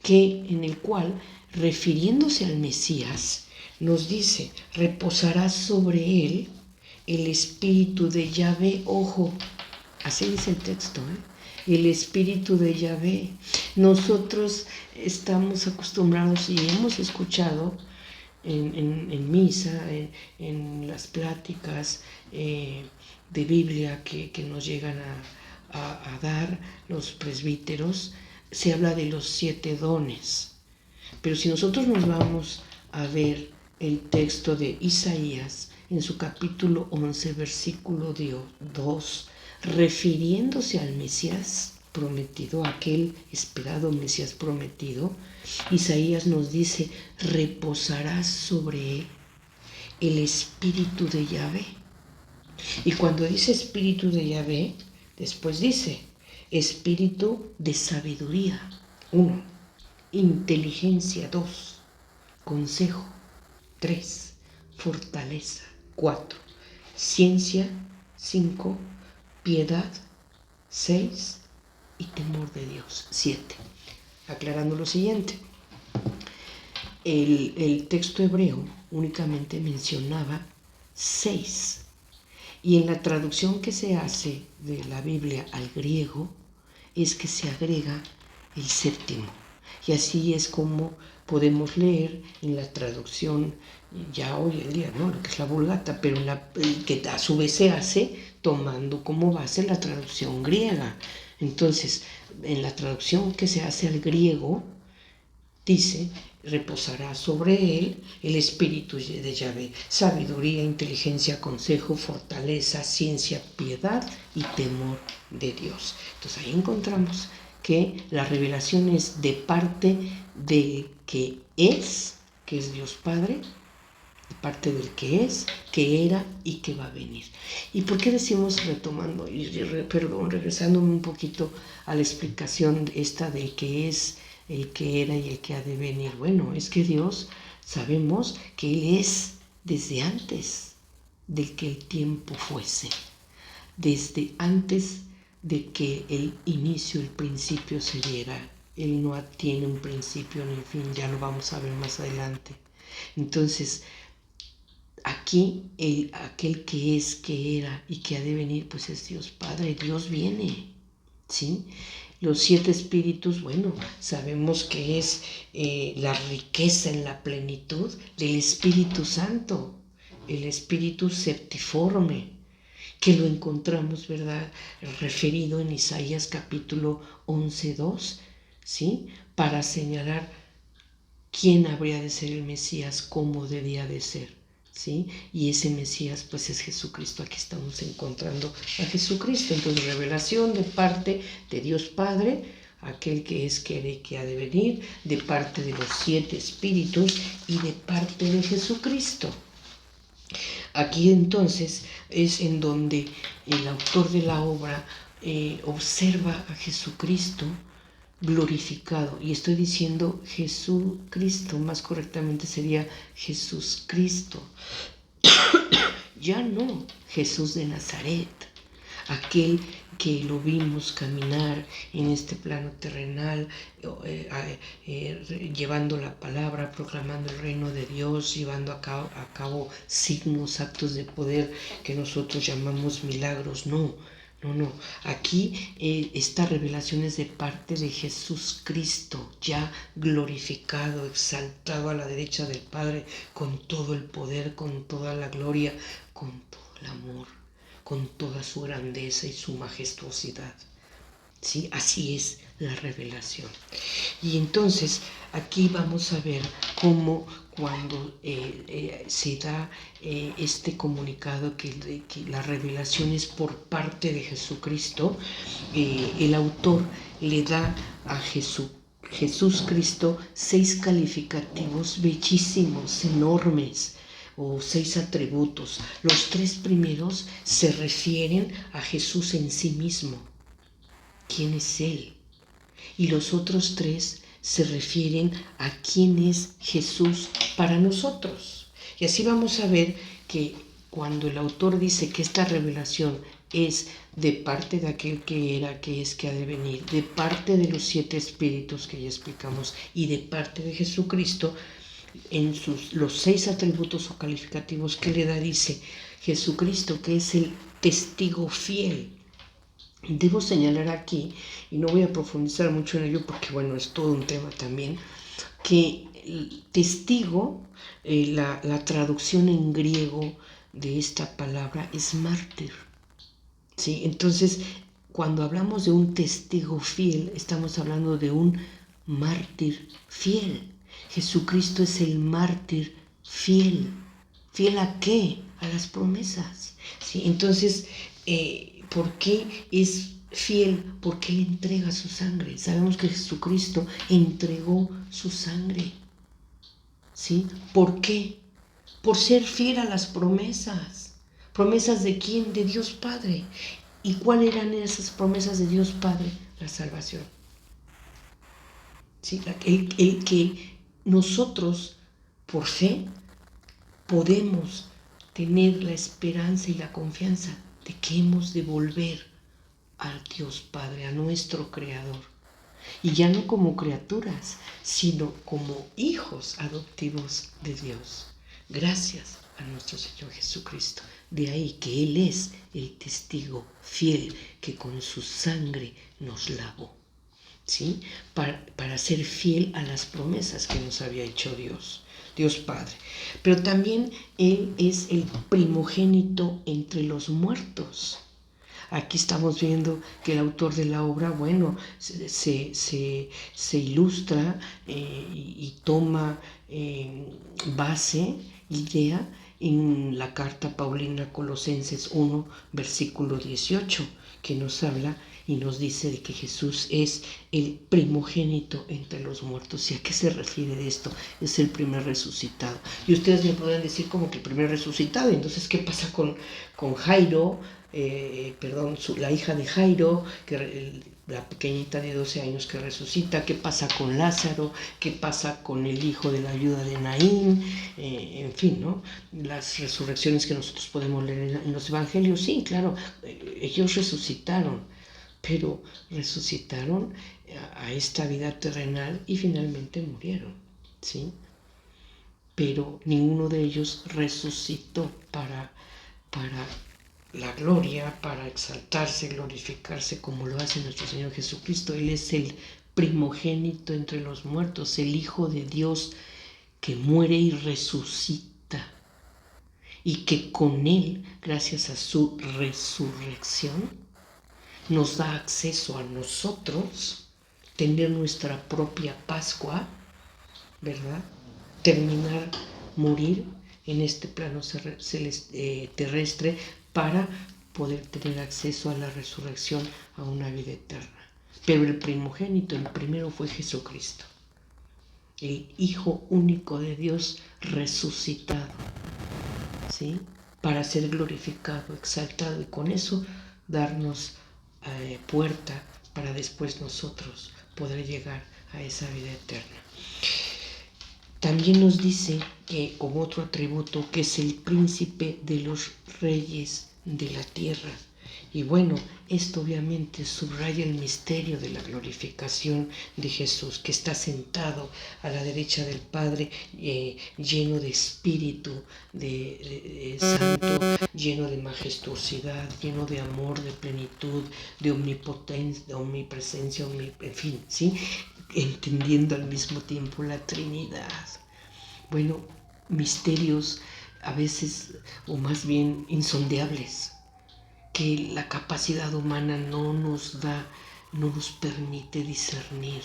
en el cual, refiriéndose al Mesías, nos dice, reposará sobre él el espíritu de Yahvé, ojo, así dice el texto, el espíritu de Yahvé. Nosotros estamos acostumbrados y hemos escuchado en misa, en las pláticas de Biblia que nos llegan a dar los presbíteros, se habla de los 7 dones. Pero si nosotros nos vamos a ver el texto de Isaías, en su capítulo 11, versículo 2, refiriéndose al Mesías prometido, aquel esperado Mesías prometido, Isaías nos dice, reposará sobre él el espíritu de Yahvé. Y cuando dice espíritu de Yahvé, después dice, espíritu de sabiduría, 1, inteligencia, 2, consejo, 3, fortaleza, 4, ciencia, 5, piedad, 6 y temor de Dios, 7. Aclarando lo siguiente, el texto hebreo únicamente mencionaba 6 y en la traducción que se hace de la Biblia al griego es que se agrega el 7. Y así es como podemos leer en la traducción ya hoy en día, ¿no?, lo que es la Vulgata, pero que a su vez se hace tomando como base la traducción griega. Entonces, en la traducción que se hace al griego, dice, reposará sobre él el espíritu de Yahvé, sabiduría, inteligencia, consejo, fortaleza, ciencia, piedad y temor de Dios. Entonces ahí encontramos que la revelación es de parte del que es Dios Padre, de parte del que es, que era y que va a venir. ¿Y por qué decimos retomando, regresándome un poquito a la explicación esta del que es, el que era y el que ha de venir? Bueno, es que Dios, sabemos que Él es desde antes de que el tiempo fuese. desde antes de que el inicio, el principio se diera. Él no tiene un principio ni un fin, ya lo vamos a ver más adelante. Entonces, aquí aquel que es, que era y que ha de venir, pues es Dios Padre. Dios viene, ¿sí? Los 7 espíritus, bueno, sabemos que es la riqueza en la plenitud del Espíritu Santo, el Espíritu septiforme, que lo encontramos, ¿verdad?, referido en Isaías capítulo 11:2, ¿sí?, para señalar quién habría de ser el Mesías, cómo debía de ser, ¿sí? Y ese Mesías, pues es Jesucristo. Aquí estamos encontrando a Jesucristo. Entonces, revelación de parte de Dios Padre, aquel que es, que era y que ha de venir, de parte de los 7 espíritus y de parte de Jesucristo. Aquí entonces es en donde el autor de la obra observa a Jesucristo glorificado. Y estoy diciendo Jesucristo, más correctamente sería Jesús Cristo. Ya no Jesús de Nazaret, aquel que lo vimos caminar en este plano terrenal, llevando la palabra, proclamando el reino de Dios, llevando a cabo signos, actos de poder que nosotros llamamos milagros. No. Aquí esta revelación es de parte de Jesús Cristo, ya glorificado, exaltado a la derecha del Padre, con todo el poder, con toda la gloria, con todo el amor, con toda su grandeza y su majestuosidad. ¿Sí? Así es la revelación. Y entonces aquí vamos a ver cómo cuando se da este comunicado que la revelación es por parte de Jesucristo, el autor le da a Jesús Cristo 6 calificativos bellísimos, enormes, o 6 atributos. Los 3 primeros se refieren a Jesús en sí mismo. ¿Quién es Él? Y los otros 3 se refieren a quién es Jesús para nosotros. Y así vamos a ver que cuando el autor dice que esta revelación es de parte de aquel que era, que es, que ha de venir, de parte de los 7 espíritus que ya explicamos y de parte de Jesucristo, en los 6 atributos o calificativos que le da, dice Jesucristo, que es el testigo fiel. Debo señalar aquí, y no voy a profundizar mucho en ello porque, bueno, es todo un tema también, que el testigo, la traducción en griego de esta palabra es mártir, ¿sí? Entonces, cuando hablamos de un testigo fiel, estamos hablando de un mártir fiel. Jesucristo es el mártir fiel. ¿Fiel a qué? A las promesas, ¿sí? Entonces, ¿por qué es fiel? Porque Él entrega su sangre. Sabemos que Jesucristo entregó su sangre, ¿sí? ¿Por qué? Por ser fiel a las promesas. ¿Promesas de quién? De Dios Padre. ¿Y cuáles eran esas promesas de Dios Padre? La salvación, ¿sí? El que nosotros, por fe, podemos tener la esperanza y la confianza de que hemos de volver al Dios Padre, a nuestro Creador. Y ya no como criaturas, sino como hijos adoptivos de Dios. Gracias a nuestro Señor Jesucristo. De ahí que Él es el testigo fiel que con su sangre nos lavó, ¿sí? Para ser fiel a las promesas que nos había hecho Dios Padre. Pero también Él es el primogénito entre los muertos. Aquí estamos viendo que el autor de la obra, bueno, se ilustra y toma base, idea, en la carta paulina a Colosenses 1, versículo 18, que nos habla y nos dice de que Jesús es el primogénito entre los muertos. ¿Y a qué se refiere de esto? Es el primer resucitado. Y ustedes me podrán decir como que el primer resucitado. Entonces, ¿qué pasa con Jairo? La hija de Jairo, que la pequeñita de 12 años que resucita, qué pasa con Lázaro, qué pasa con el hijo de la viuda de Naín, en fin, ¿no? Las resurrecciones que nosotros podemos leer en los evangelios, sí, claro, ellos resucitaron, pero resucitaron a esta vida terrenal y finalmente murieron, ¿sí? Pero ninguno de ellos resucitó para la gloria, para exaltarse, glorificarse como lo hace nuestro Señor Jesucristo. Él es el primogénito entre los muertos, el Hijo de Dios que muere y resucita, y que con Él, gracias a su resurrección, nos da acceso a nosotros, tener nuestra propia Pascua, ¿verdad? Terminar, morir en este plano terrestre para poder tener acceso a la resurrección, a una vida eterna. Pero el primogénito, el primero, fue Jesucristo, el Hijo único de Dios resucitado, ¿sí? Para ser glorificado, exaltado, y con eso darnos puerta para después nosotros poder llegar a esa vida eterna. También nos dice que, como otro atributo, que es el príncipe de los reyes de la tierra. Y bueno, esto obviamente subraya el misterio de la glorificación de Jesús, que está sentado a la derecha del Padre, lleno de espíritu de santo, lleno de majestuosidad, lleno de amor, de plenitud, de omnipotencia, de omnipresencia, en fin, ¿sí? Entendiendo al mismo tiempo la Trinidad. Bueno, misterios a veces, o más bien insondeables, que la capacidad humana no nos da, no nos permite discernir,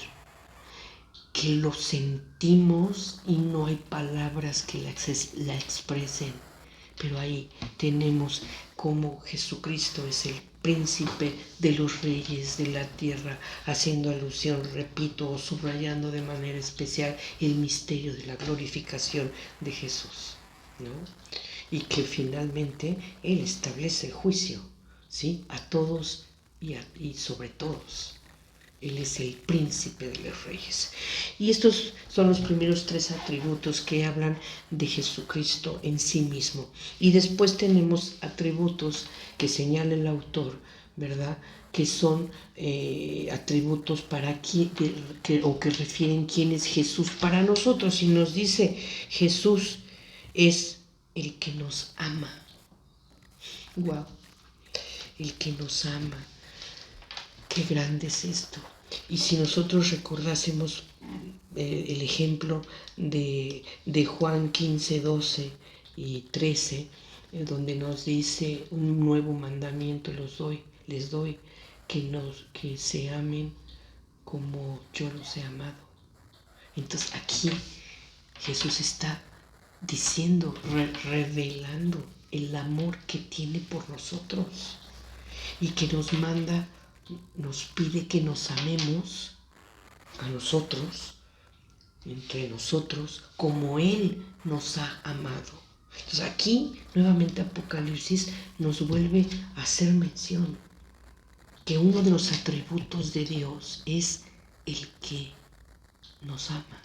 que lo sentimos y no hay palabras que la expresen. Pero ahí tenemos cómo Jesucristo es el príncipe de los reyes de la tierra, haciendo alusión, repito, o subrayando de manera especial el misterio de la glorificación de Jesús, ¿no? Y que finalmente Él establece el juicio, ¿sí? A todos y sobre todos. Él es el príncipe de los reyes. Y estos son los primeros 3 atributos que hablan de Jesucristo en sí mismo. Y después tenemos atributos que señala el autor, ¿verdad? Que son atributos para que refieren quién es Jesús para nosotros. Y nos dice, Jesús es el que nos ama. ¡Wow! El que nos ama. Qué grande es esto. Y si nosotros recordásemos el ejemplo de Juan 15, 12 y 13, donde nos dice: un nuevo mandamiento les doy, que se amen como yo los he amado. Entonces aquí Jesús está diciendo, revelando el amor que tiene por nosotros, y que nos pide que nos amemos a nosotros, entre nosotros, como Él nos ha amado. Entonces aquí nuevamente Apocalipsis nos vuelve a hacer mención que uno de los atributos de Dios es el que nos ama.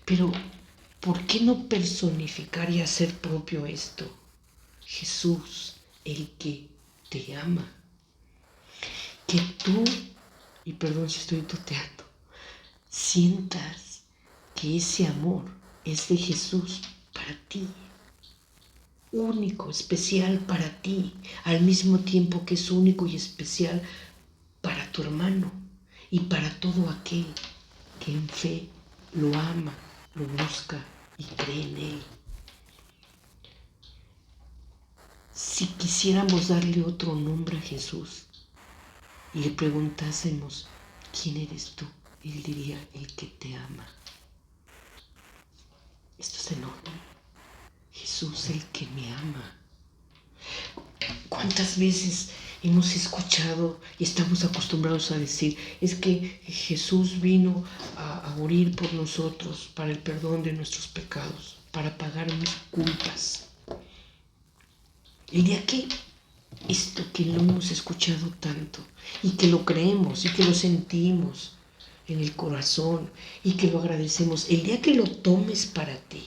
Pero ¿por qué no personificar y hacer propio esto? Jesús, el que te ama. Que tú, y perdón si estoy tuteando, sientas que ese amor es de Jesús para ti, único, especial para ti, al mismo tiempo que es único y especial para tu hermano y para todo aquel que en fe lo ama, lo busca y cree en Él. Si quisiéramos darle otro nombre a Jesús y le preguntásemos: ¿quién eres tú?, Él diría: el que te ama. Esto es enorme. Jesús, el que me ama. ¿Cuántas veces hemos escuchado y estamos acostumbrados a decir: es que Jesús vino a morir por nosotros para el perdón de nuestros pecados, para pagar mis culpas? ¿El día qué? esto que lo hemos escuchado tanto y que lo creemos y que lo sentimos en el corazón y que lo agradecemos, el día que lo tomes para ti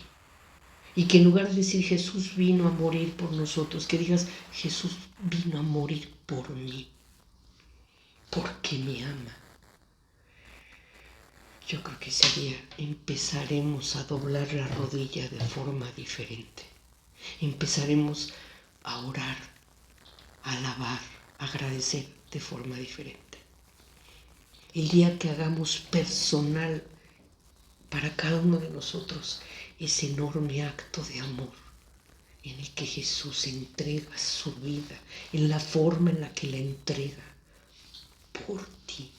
y que en lugar de decir Jesús vino a morir por nosotros, que digas Jesús vino a morir por mí, porque me ama. Yo creo que ese día empezaremos a doblar la rodilla de forma diferente. Empezaremos a orar, a alabar, a agradecer de forma diferente. El día que hagamos personal para cada uno de nosotros ese enorme acto de amor en el que Jesús entrega su vida, en la forma en la que la entrega, por ti,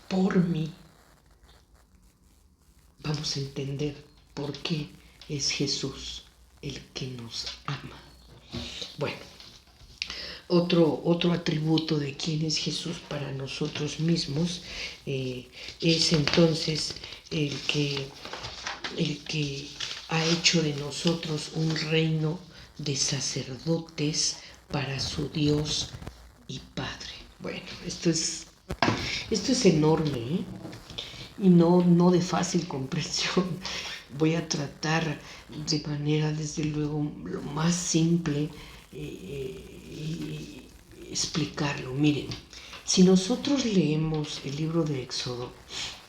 por mí, vamos a entender por qué es Jesús el que nos ama. Bueno, otro atributo de quién es Jesús para nosotros mismos es entonces el que ha hecho de nosotros un reino de sacerdotes para su Dios y Padre. Bueno, esto es enorme, ¿eh? Y no de fácil comprensión. Voy a tratar de manera, desde luego, lo más simple explicarlo. Miren, si nosotros leemos el libro de Éxodo,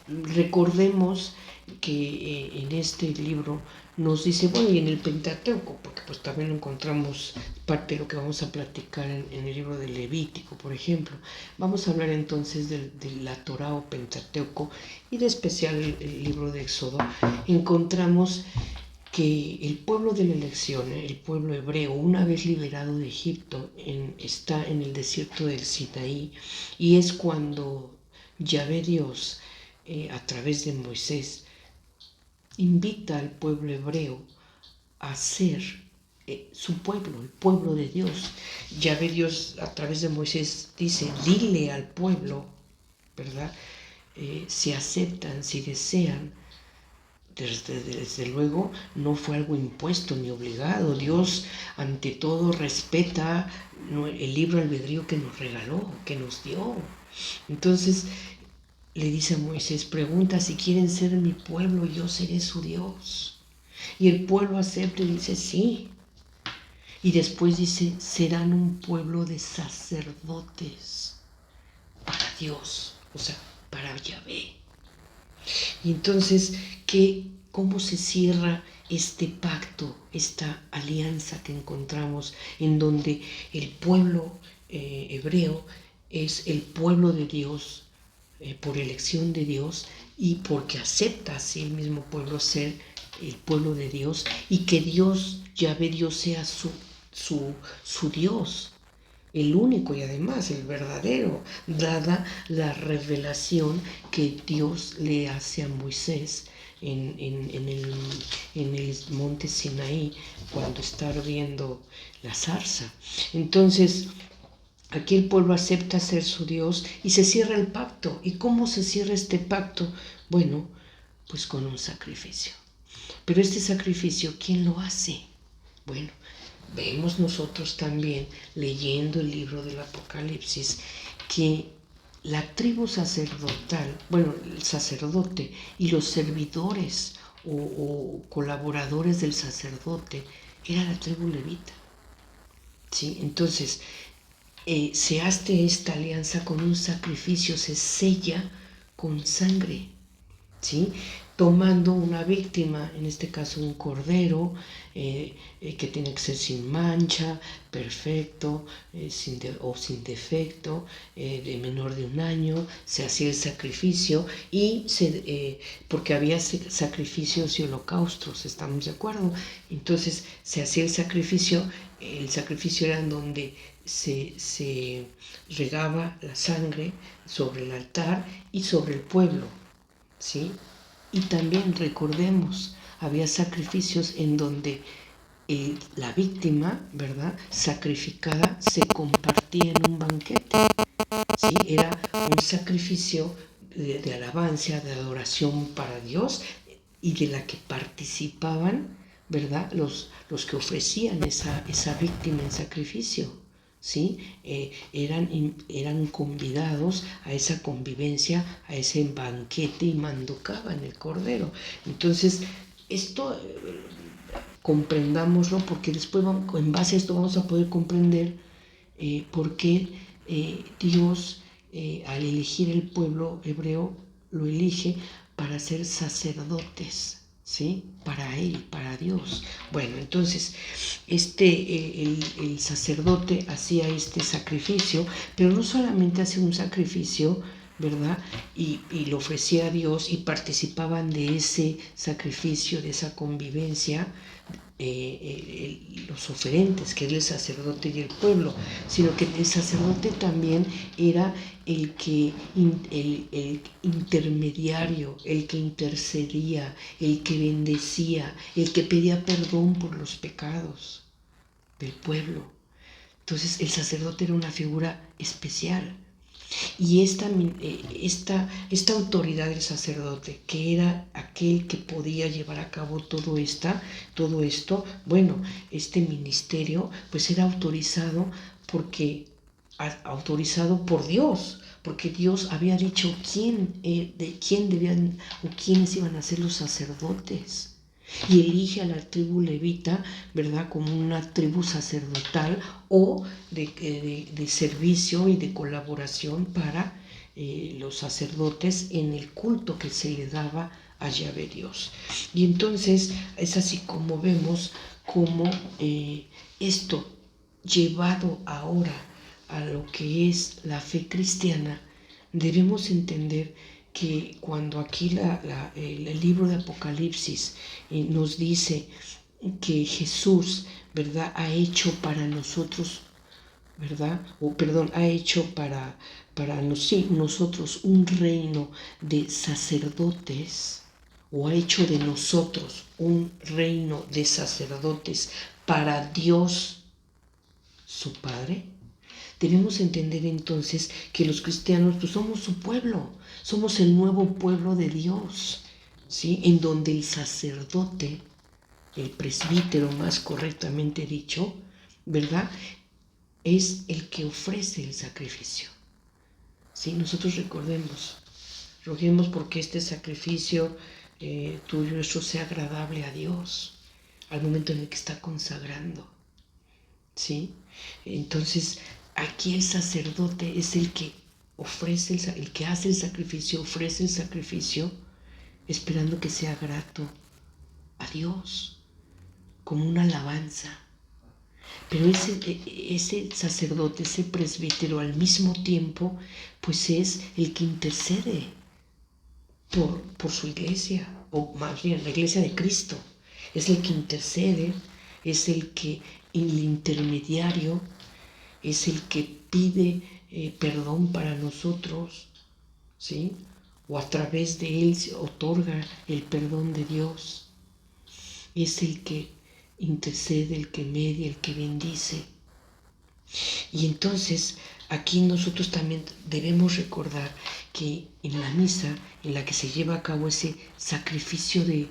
recordemos que en este libro nos dice, bueno, y en el Pentateuco, porque pues también lo encontramos parte de lo que vamos a platicar en el libro de Levítico, por ejemplo. Vamos a hablar entonces de la Torá o Pentateuco y de especial el libro de Éxodo. Encontramos que el pueblo de la elección, el pueblo hebreo, una vez liberado de Egipto, está en el desierto del Sinaí, y es cuando Yahvé Dios, a través de Moisés, invita al pueblo hebreo a ser su pueblo, el pueblo de Dios. Yahvé Dios, a través de Moisés, dice, dile al pueblo, ¿verdad? Si aceptan, si desean. Desde luego no fue algo impuesto ni obligado. Dios ante todo respeta el libre albedrío que nos regaló, que nos dio. Entonces le dice a Moisés, pregunta si quieren ser mi pueblo, yo seré su Dios. Y el pueblo acepta y dice sí. Y después dice, serán un pueblo de sacerdotes para Dios, o sea, para Yahvé. Y entonces, ¿cómo se cierra este pacto, esta alianza que encontramos en donde el pueblo hebreo es el pueblo de Dios por elección de Dios y porque acepta así el mismo pueblo ser el pueblo de Dios y que Dios, Yahvé Dios, sea su Dios, el único y además el verdadero, dada la revelación que Dios le hace a Moisés en el monte Sinaí cuando está ardiendo la zarza. Entonces, aquí el pueblo acepta ser su Dios y se cierra el pacto. ¿Y cómo se cierra este pacto? Bueno, pues con un sacrificio. Pero este sacrificio, ¿quién lo hace? Bueno, vemos nosotros también, leyendo el libro del Apocalipsis, que la tribu sacerdotal, bueno, el sacerdote y los servidores o colaboradores del sacerdote era la tribu levita. ¿Sí? Entonces, se hace esta alianza con un sacrificio, se sella con sangre, ¿sí? Tomando una víctima, en este caso un cordero, que tiene que ser sin mancha, perfecto, sin defecto, de menor de 1 año, se hacía el sacrificio y porque había sacrificios y holocaustos, ¿estamos de acuerdo? Entonces se hacía el sacrificio era en donde se regaba la sangre sobre el altar y sobre el pueblo, ¿sí? Y también recordemos, había sacrificios en donde la víctima, ¿verdad?, sacrificada se compartía en un banquete, ¿sí? Era un sacrificio de alabanza, de adoración para Dios y de la que participaban, ¿verdad?, los que ofrecían esa víctima en sacrificio, ¿sí? Eran convidados a esa convivencia, a ese banquete y manducaban el cordero. Entonces, esto comprendámoslo porque después en base a esto vamos a poder comprender por qué Dios al elegir el pueblo hebreo lo elige para ser sacerdotes, ¿sí? Para Él, para Dios. Bueno, entonces, el sacerdote hacía este sacrificio, pero no solamente hacía un sacrificio, ¿verdad? Y lo ofrecía a Dios y participaban de ese sacrificio, de esa convivencia, los oferentes, que era el sacerdote y el pueblo, sino que el sacerdote también era el intermediario, el que intercedía, el que bendecía, el que pedía perdón por los pecados del pueblo. Entonces el sacerdote era una figura especial. Y esta autoridad del sacerdote, que era aquel que podía llevar a cabo todo esto, bueno, este ministerio, pues era autorizado por Dios, porque Dios había dicho quién debían o quiénes iban a ser los sacerdotes. Y elige a la tribu levita, ¿verdad?, como una tribu sacerdotal o de servicio y de colaboración para los sacerdotes en el culto que se le daba a Yahvé Dios. Y entonces es así como vemos cómo esto llevado ahora a lo que es la fe cristiana, debemos entender que cuando aquí el libro de Apocalipsis nos dice que Jesús, ¿verdad?, ha hecho para nosotros, ¿verdad? Ha hecho para nosotros un reino de sacerdotes, o ha hecho de nosotros un reino de sacerdotes para Dios, su Padre. Debemos entender entonces que los cristianos pues somos su pueblo, somos el nuevo pueblo de Dios, ¿sí? En donde el sacerdote, el presbítero más correctamente dicho, ¿verdad?, es el que ofrece el sacrificio. ¿Sí? Nosotros roguemos porque este sacrificio tuyo nuestro sea agradable a Dios al momento en el que está consagrando. ¿Sí? Entonces, aquí el sacerdote es el que ofrece, el que hace el sacrificio, ofrece el sacrificio, esperando que sea grato a Dios, como una alabanza. Pero ese sacerdote, ese presbítero, al mismo tiempo, pues es el que intercede por su iglesia, o más bien la iglesia de Cristo. Es el que intercede, es el intermediario, es el que pide perdón para nosotros, ¿sí? O a través de él se otorga el perdón de Dios. Es el que intercede, el que media, el que bendice. Y entonces aquí nosotros también debemos recordar que en la misa en la que se lleva a cabo ese sacrificio de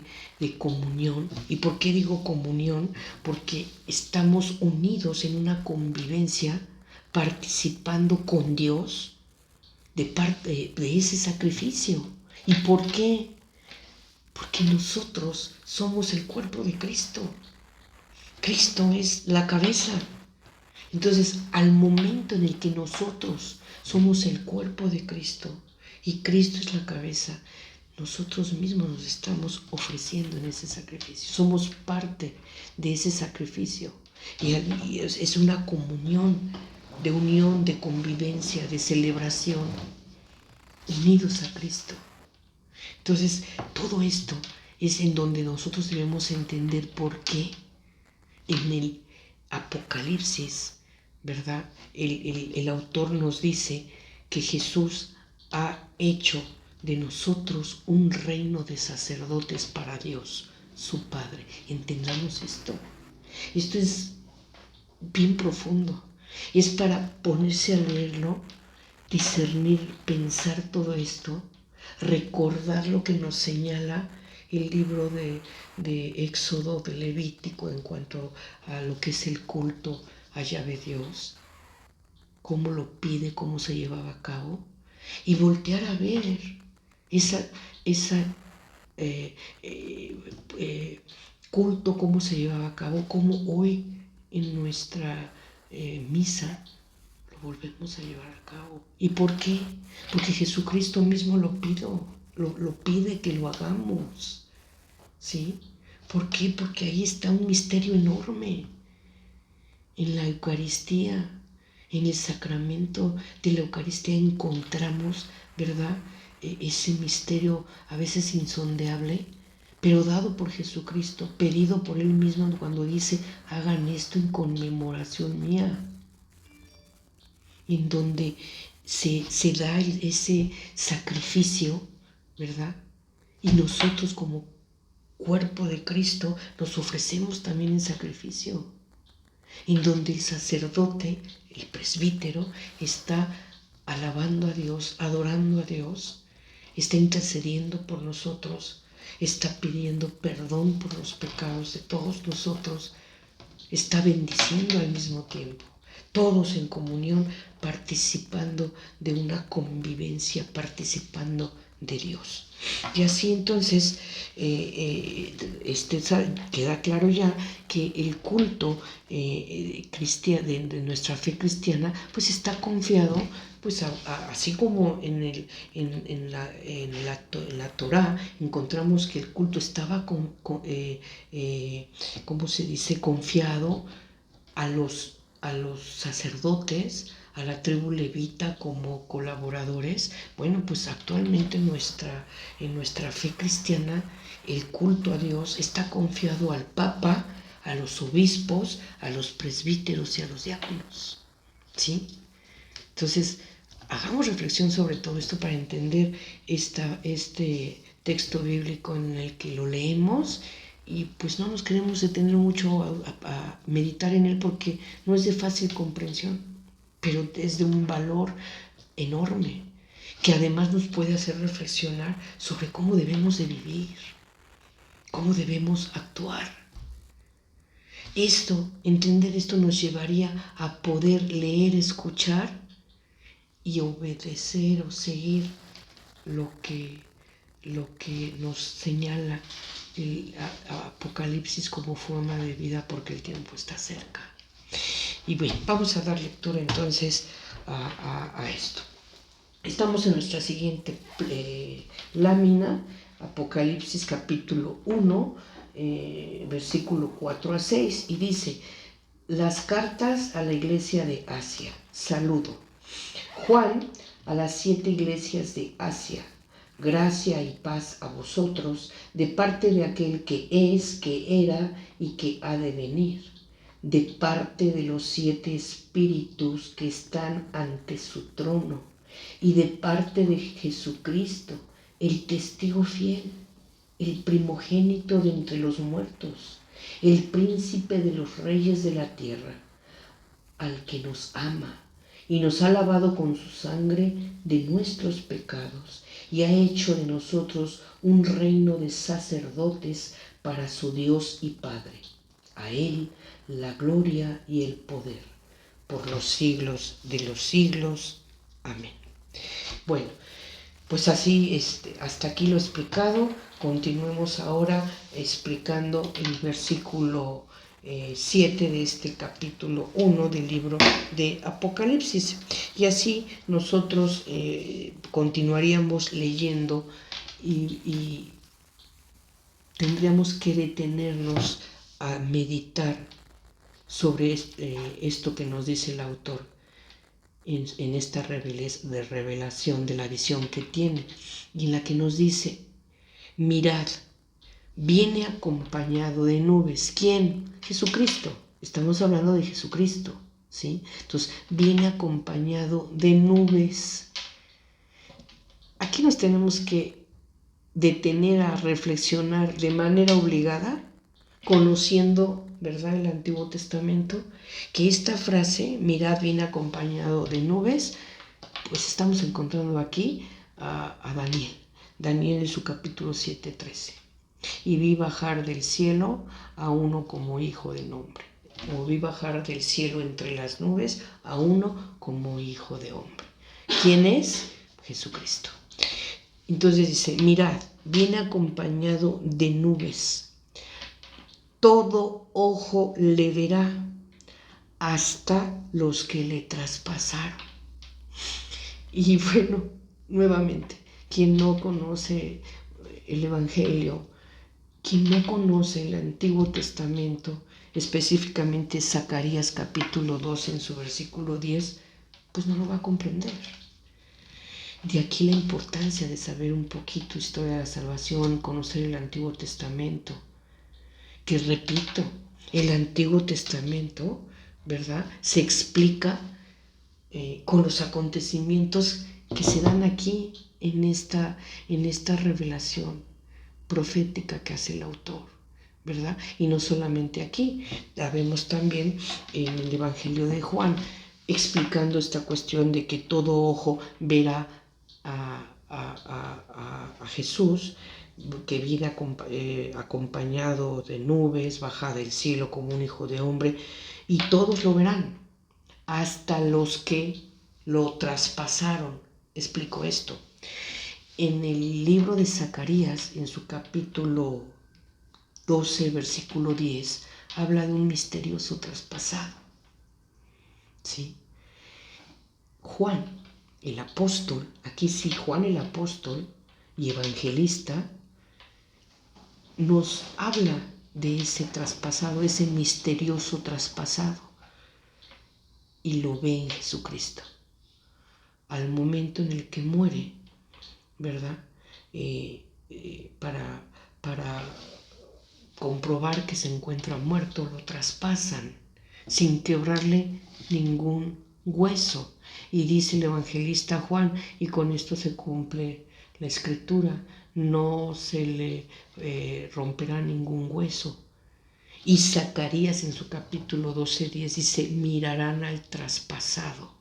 comunión, ¿y por qué digo comunión? Porque estamos unidos en una convivencia participando con Dios de parte de ese sacrificio. ¿Y por qué? Porque nosotros somos el cuerpo de Cristo. Cristo es la cabeza. Entonces, al momento en el que nosotros somos el cuerpo de Cristo y Cristo es la cabeza, nosotros mismos nos estamos ofreciendo en ese sacrificio. Somos parte de ese sacrificio. Y es una comunión, de unión, de convivencia, de celebración, unidos a Cristo. Entonces, todo esto es en donde nosotros debemos entender por qué en el Apocalipsis, ¿verdad?, el autor nos dice que Jesús ha hecho de nosotros un reino de sacerdotes para Dios, su Padre. Entendamos esto. Esto es bien profundo. Es para ponerse a leerlo, discernir, pensar todo esto, recordar lo que nos señala el libro de Éxodo, de Levítico, en cuanto a lo que es el culto a Yahvé Dios. cómo lo pide, cómo se llevaba a cabo, y voltear a ver esa culto, cómo se llevaba a cabo, cómo hoy en nuestra misa lo volvemos a llevar a cabo. ¿Y por qué? Porque Jesucristo mismo lo pide que lo hagamos, ¿sí? ¿Por qué? Porque ahí está un misterio enorme. En la Eucaristía, en el sacramento de la Eucaristía encontramos, ¿verdad? Ese misterio a veces insondable, pero dado por Jesucristo, pedido por Él mismo cuando dice, hagan esto en conmemoración mía, en donde se da ese sacrificio, ¿verdad? Y nosotros como cuerpo de Cristo nos ofrecemos también en sacrificio, en donde el sacerdote, el presbítero, está alabando a Dios, adorando a Dios, está intercediendo por nosotros, está pidiendo perdón por los pecados de todos nosotros, está bendiciendo al mismo tiempo, todos en comunión, participando de una convivencia, participando de Dios. Y así entonces queda claro ya que el culto de nuestra fe cristiana pues está confiado, pues así como en la Torá encontramos que el culto estaba ¿cómo se dice? Confiado a los sacerdotes, a la tribu levita como colaboradores. Bueno, pues actualmente en nuestra fe cristiana el culto a Dios está confiado al Papa, a los obispos, a los presbíteros y a los diáconos, ¿sí? Entonces, hagamos reflexión sobre todo esto para entender este texto bíblico en el que lo leemos, y pues no nos queremos detener mucho a meditar en él porque no es de fácil comprensión, pero es de un valor enorme que además nos puede hacer reflexionar sobre cómo debemos de vivir, cómo debemos actuar. Entender esto nos llevaría a poder leer, escuchar y obedecer o seguir lo que nos señala el Apocalipsis como forma de vida, porque el tiempo está cerca. Y bien, vamos a dar lectura entonces a esto. Estamos en nuestra siguiente lámina, Apocalipsis capítulo 1, versículo 4 a 6, y dice: las cartas a la iglesia de Asia, saludo. Juan, a las 7 iglesias de Asia, gracia y paz a vosotros, de parte de aquel que es, que era y que ha de venir, de parte de los 7 espíritus que están ante su trono, y de parte de Jesucristo, el testigo fiel, el primogénito de entre los muertos, el príncipe de los reyes de la tierra, al que nos ama y nos ha lavado con su sangre de nuestros pecados, y ha hecho de nosotros un reino de sacerdotes para su Dios y Padre. A Él la gloria y el poder por los siglos de los siglos. Amén. Bueno, pues así hasta aquí lo he explicado. Continuemos ahora explicando el versículo 7 de este capítulo 1 del libro de Apocalipsis. Y así nosotros continuaríamos leyendo y tendríamos que detenernos a meditar sobre esto que nos dice el autor en esta revelación de la visión que tiene, y en la que nos dice: mirad, viene acompañado de nubes. ¿Quién? Jesucristo. Estamos hablando de Jesucristo, ¿sí? Entonces, viene acompañado de nubes. Aquí nos tenemos que detener a reflexionar de manera obligada, conociendo, ¿verdad?, el Antiguo Testamento, que esta frase, mirad, viene acompañado de nubes, pues estamos encontrando aquí a Daniel en su capítulo 7:13. Y vi bajar del cielo a uno como hijo del hombre. o vi bajar del cielo entre las nubes a uno como hijo de hombre. ¿Quién es? Jesucristo. Entonces dice, mirad, viene acompañado de nubes. Todo ojo le verá, hasta los que le traspasaron. Y bueno, nuevamente, quien no conoce el Evangelio, quien no conoce el Antiguo Testamento, específicamente Zacarías capítulo 2 en su versículo 10, pues no lo va a comprender. De aquí la importancia de saber un poquito historia de la salvación, conocer el Antiguo Testamento, que repito, el Antiguo Testamento, ¿verdad?, se explica con los acontecimientos que se dan aquí en esta revelación profética que hace el autor, ¿verdad? Y no solamente aquí, la vemos también en el Evangelio de Juan, explicando esta cuestión de que todo ojo verá a Jesús, que viene acompañado de nubes, baja del cielo como un hijo de hombre, y todos lo verán, hasta los que lo traspasaron. Explico esto. En el libro de Zacarías, en su capítulo 12, versículo 10, habla de un misterioso traspasado. ¿Sí? Juan, el apóstol, aquí sí, Juan el apóstol y evangelista, nos habla de ese traspasado, ese misterioso traspasado, y lo ve en Jesucristo. Al momento en el que muere, ¿verdad? Para comprobar que se encuentra muerto, lo traspasan sin quebrarle ningún hueso. Y dice el evangelista Juan, y con esto se cumple la escritura, no se le romperá ningún hueso. Y Zacarías en su capítulo 12:10 dice, mirarán al traspasado.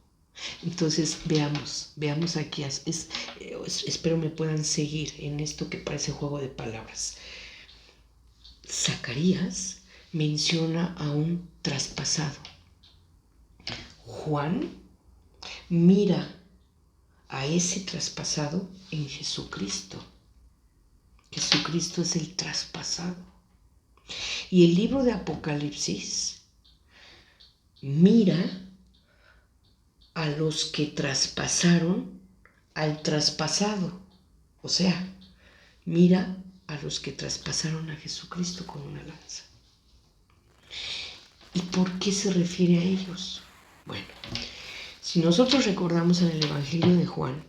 Entonces veamos aquí, espero me puedan seguir en esto que parece juego de palabras. Zacarías menciona a un traspasado. Juan mira a ese traspasado en Jesucristo. Jesucristo es el traspasado. Y el libro de Apocalipsis mira a los que traspasaron al traspasado. O sea, mira a los que traspasaron a Jesucristo con una lanza. ¿Y por qué se refiere a ellos? Bueno, si nosotros recordamos en el Evangelio de Juan,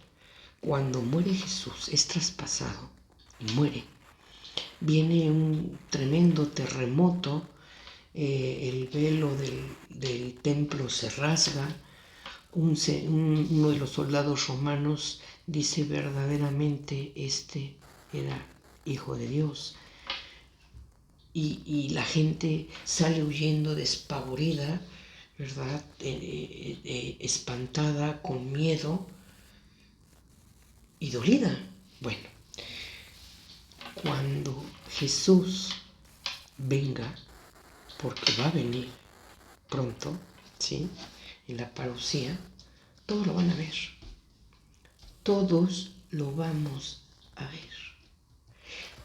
cuando muere Jesús, es traspasado y muere. Viene un tremendo terremoto, el velo del templo se rasga, uno de los soldados romanos dice verdaderamente este era hijo de Dios. Y la gente sale huyendo despavorida, ¿verdad? Espantada, con miedo y dolida. Bueno, cuando Jesús venga, porque va a venir pronto, ¿sí?, en la parucía, todos lo van a ver. Todos lo vamos a ver.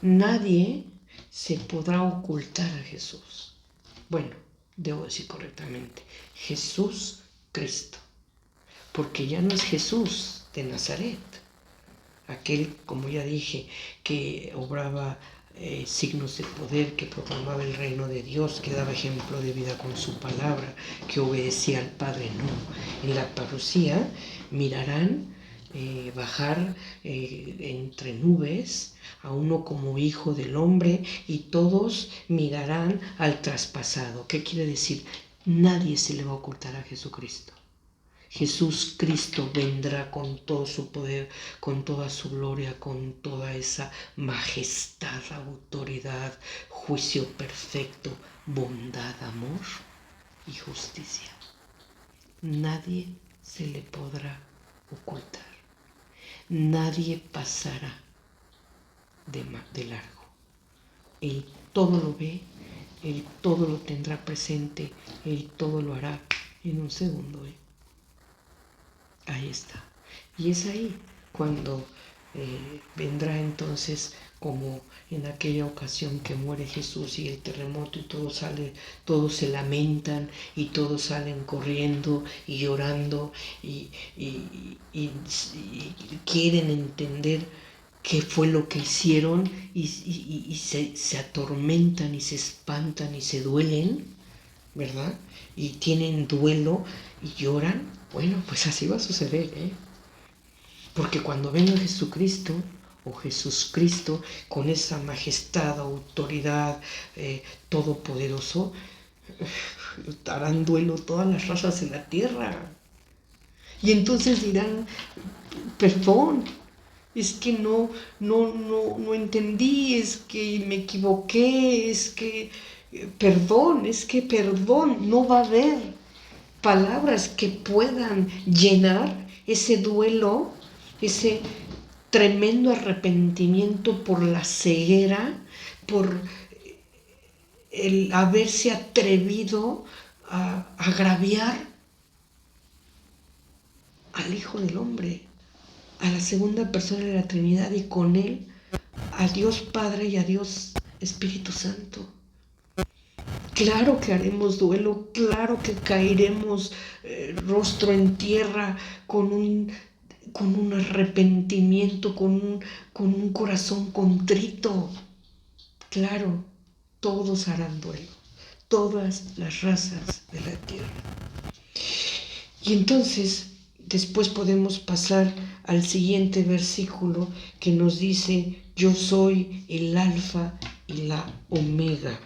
Nadie se podrá ocultar a Jesús. Bueno, debo decir correctamente, Jesús Cristo. Porque ya no es Jesús de Nazaret, aquel, como ya dije, que obraba signos de poder, que proclamaba el reino de Dios, que daba ejemplo de vida con su palabra, que obedecía al Padre. No, en la parucía mirarán bajar entre nubes a uno como hijo del hombre, y todos mirarán al traspasado. ¿Qué quiere decir? Nadie se le va a ocultar a Jesucristo. Jesús Cristo vendrá con todo su poder, con toda su gloria, con toda esa majestad, autoridad, juicio perfecto, bondad, amor y justicia. Nadie se le podrá ocultar. Nadie pasará de largo. Él todo lo ve, Él todo lo tendrá presente, Él todo lo hará en un segundo. Ahí está. Y es ahí cuando vendrá entonces, como en aquella ocasión que muere Jesús y el terremoto y todos se lamentan y todos salen corriendo y llorando y quieren entender qué fue lo que hicieron y se atormentan y se espantan y se duelen, ¿verdad? Y tienen duelo y lloran. Bueno, pues así va a suceder, ¿eh? Porque cuando venga Jesucristo o Jesucristo con esa majestad, autoridad, todopoderoso, harán duelo todas las razas de la tierra. Y entonces dirán, perdón, es que no entendí, es que me equivoqué, es que perdón, no va a haber palabras que puedan llenar ese duelo, ese tremendo arrepentimiento por la ceguera, por el haberse atrevido a agraviar al Hijo del Hombre, a la segunda persona de la Trinidad y con él a Dios Padre y a Dios Espíritu Santo. Claro que haremos duelo, claro que caeremos rostro en tierra con un arrepentimiento, con un corazón contrito. Claro, todos harán duelo, todas las razas de la tierra. Y entonces, después podemos pasar al siguiente versículo que nos dice, yo soy el alfa y la omega.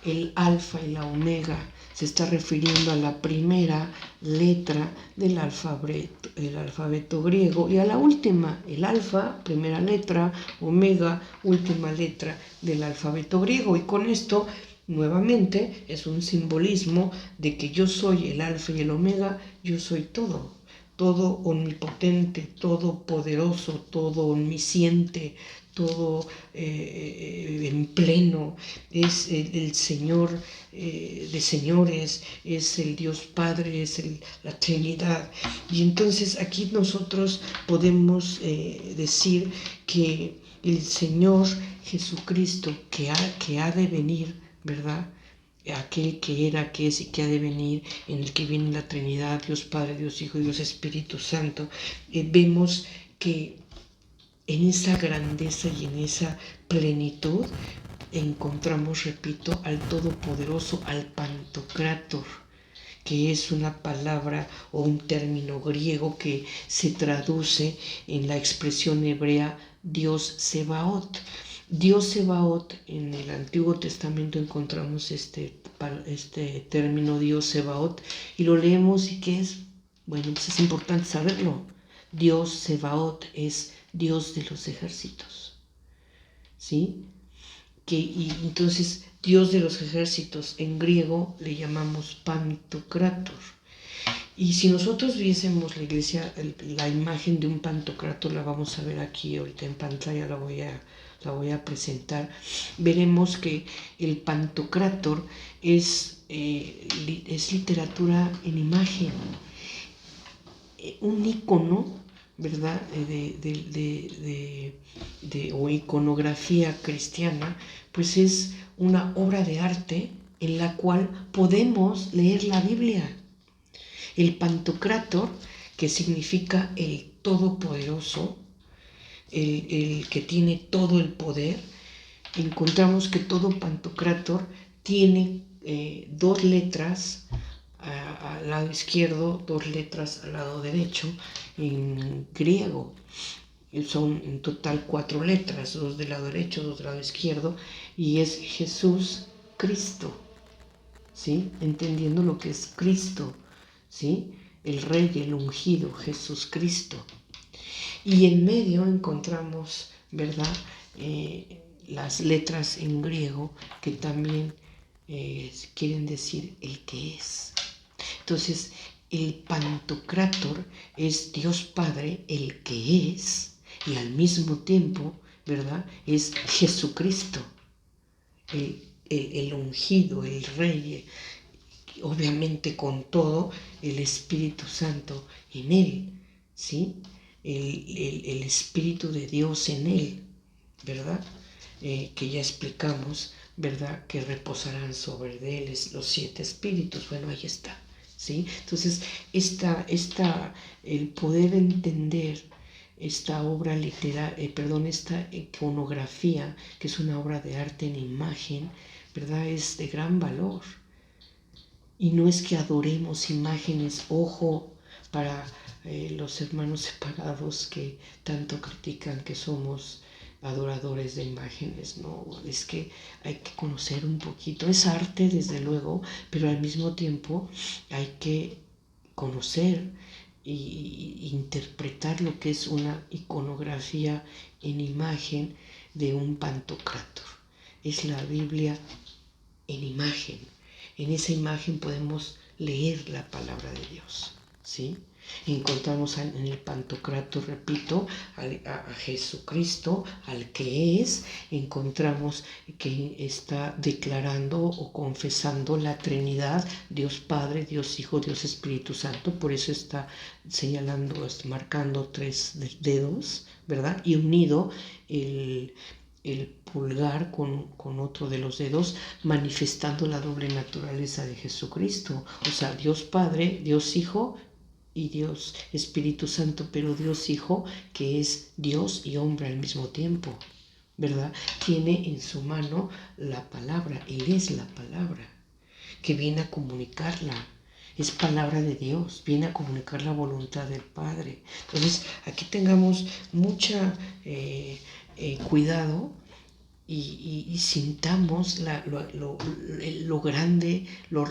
El alfa y la omega se está refiriendo a la primera letra del alfabeto griego y a la última, el alfa, primera letra, omega, última letra del alfabeto griego. Y con esto, nuevamente, es un simbolismo de que yo soy el alfa y el omega, yo soy todo omnipotente, todo poderoso, todo omnisciente, todo en pleno, es el Señor de señores, es el Dios Padre, es la Trinidad. Y entonces aquí nosotros podemos decir que el Señor Jesucristo que ha de venir, ¿verdad?, aquel que era, que es y que ha de venir, en el que viene la Trinidad, Dios Padre, Dios Hijo y Dios Espíritu Santo, vemos que en esa grandeza y en esa plenitud encontramos, repito, al Todopoderoso, al Pantocrátor, que es una palabra o un término griego que se traduce en la expresión hebrea Dios Sebaot. Dios Sebaot, en el Antiguo Testamento encontramos este término Dios Sebaot y lo leemos y ¿qué es? Bueno, pues es importante saberlo. Dios Sebaot es Dios de los ejércitos, ¿sí? Y entonces Dios de los ejércitos en griego le llamamos Pantocrátor. Y si nosotros viésemos la iglesia, la imagen de un Pantocrátor, la vamos a ver aquí ahorita en pantalla, la voy a presentar, veremos que el Pantocrátor es literatura en imagen, un icono, ¿verdad?, o iconografía cristiana, pues es una obra de arte en la cual podemos leer la Biblia. El Pantocrátor, que significa el Todopoderoso, el que tiene todo el poder, encontramos que todo Pantocrátor tiene 2 letras al lado izquierdo, 2 letras al lado derecho en griego. Son en total 4 letras, 2 del lado derecho, 2 del lado izquierdo, y es Jesús Cristo, ¿sí? Entendiendo lo que es Cristo, ¿sí? El Rey, el ungido, Jesús Cristo. Y en medio encontramos, ¿verdad?, las letras en griego que también quieren decir el que es. Entonces, el Pantocrátor es Dios Padre, el que es, y al mismo tiempo, ¿verdad?, es Jesucristo, el ungido, el rey, obviamente con todo el Espíritu Santo en él, ¿sí? El Espíritu de Dios en él, ¿verdad? Que ya explicamos, ¿verdad? Que reposarán sobre él los 7 espíritus. Bueno, ahí está, ¿sí? Entonces, el poder entender esta obra esta iconografía, que es una obra de arte en imagen, ¿verdad? Es de gran valor. Y no es que adoremos imágenes, ojo, para los hermanos separados que tanto critican que somos adoradores de imágenes, no, es que hay que conocer un poquito, es arte desde luego, pero al mismo tiempo hay que conocer e interpretar lo que es una iconografía en imagen de un pantocrátor. Es la Biblia en imagen. En esa imagen podemos leer la palabra de Dios, ¿sí? Encontramos en el pantocrato, repito, a Jesucristo, al que es. Encontramos que está declarando o confesando la Trinidad, Dios Padre, Dios Hijo, Dios Espíritu Santo. Por eso está señalando, marcando 3 dedos, ¿verdad? Y unido el pulgar con otro de los dedos, manifestando la doble naturaleza de Jesucristo. O sea, Dios Padre, Dios Hijo y Dios Espíritu Santo, pero Dios Hijo, que es Dios y hombre al mismo tiempo, ¿verdad? Tiene en su mano la palabra, Él es la palabra, que viene a comunicarla. Es palabra de Dios, viene a comunicar la voluntad del Padre. Entonces, aquí tengamos mucha cuidado y sintamos lo grande, lo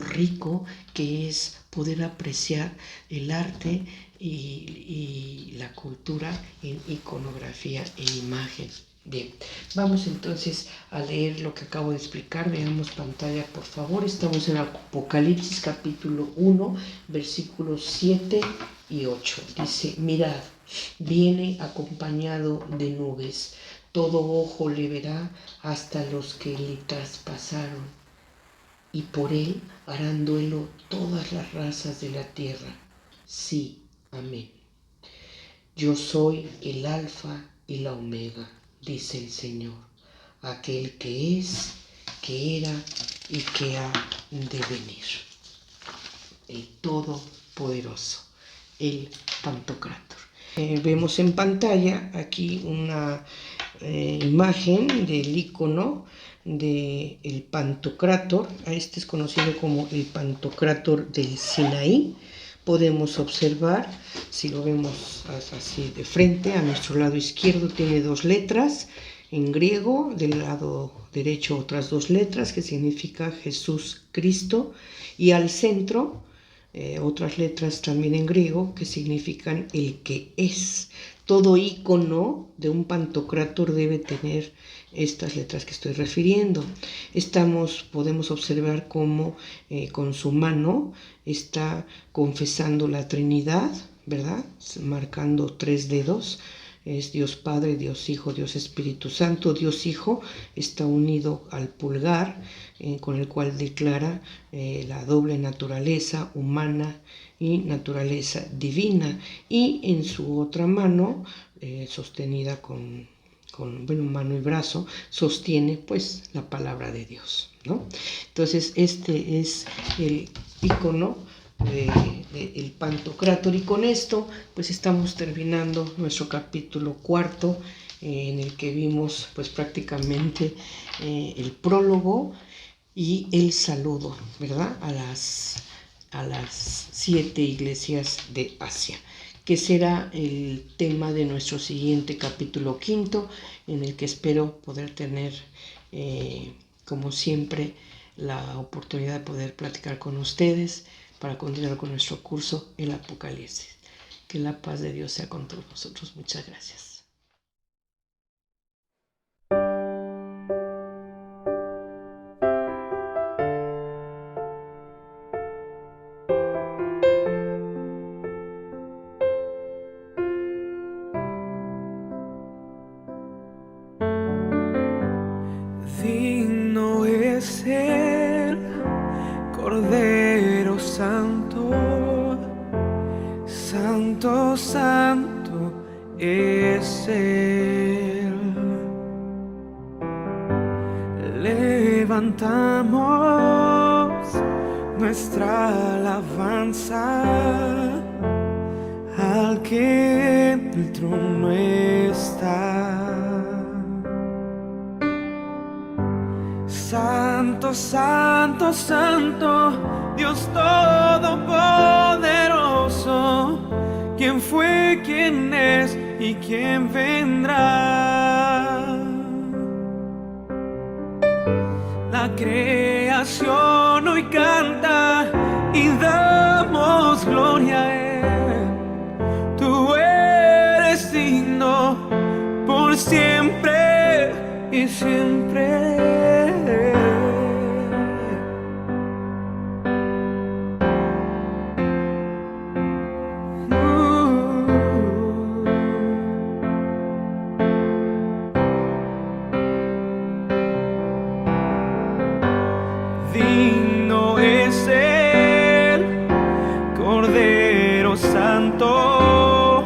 rico que es poder apreciar el arte y la cultura en iconografía, en imagen. Bien, vamos entonces a leer lo que acabo de explicar. Veamos pantalla, por favor. Estamos en Apocalipsis capítulo 1, versículos 7 y 8. Dice, mirad, viene acompañado de nubes. Todo ojo le verá, hasta los que le traspasaron, y por él harán duelo todas las razas de la tierra. Sí, amén. Yo soy el Alfa y la Omega, dice el Señor, aquel que es, que era y que ha de venir. El Todopoderoso, el Pantocrátor. Vemos en pantalla aquí una imagen del icono del Pantocrátor. Este es conocido como el Pantocrátor del Sinaí. Podemos observar, si lo vemos así de frente, a nuestro lado izquierdo tiene 2 letras en griego, del lado derecho otras 2 letras que significa Jesús Cristo, y al centro otras letras también en griego que significan el que es. Todo icono de un pantocrátor debe tener estas letras que estoy refiriendo. Podemos observar cómo con su mano está confesando la Trinidad, ¿verdad? Marcando 3 dedos. Es Dios Padre, Dios Hijo, Dios Espíritu Santo. Dios Hijo está unido al pulgar, con el cual declara la doble naturaleza humana y naturaleza divina. Y en su otra mano, sostenida con mano y brazo, sostiene pues la palabra de Dios, ¿no? Entonces este es el icono del Pantocrátor, y con esto pues estamos terminando nuestro capítulo 4, en el que vimos pues prácticamente el prólogo y el saludo, ¿verdad? A las 7 iglesias de Asia, que será el tema de nuestro siguiente capítulo 5, en el que espero poder tener, como siempre, la oportunidad de poder platicar con ustedes para continuar con nuestro curso, el Apocalipsis. Que la paz de Dios sea con todos nosotros. Muchas gracias. Digno Santo, santo es Él. Levantamos nuestra alabanza al que en el trono está. Santo, santo, santo, Dios todopoderoso, ¿quién fue, quién es y quién vendrá? La creación hoy canta y damos gloria a Él. Tú eres digno por siempre y siempre. Digno es el Cordero Santo,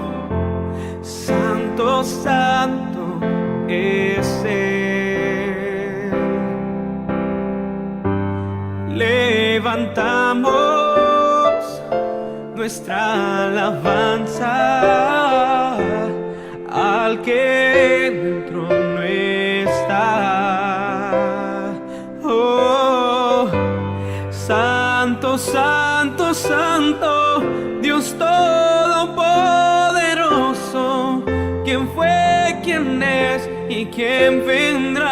santo, santo es Él. Levantamos nuestra alabanza al que en el trono está. Oh, santo, santo, santo, Dios todopoderoso, ¿quién fue, quién es y quién vendrá?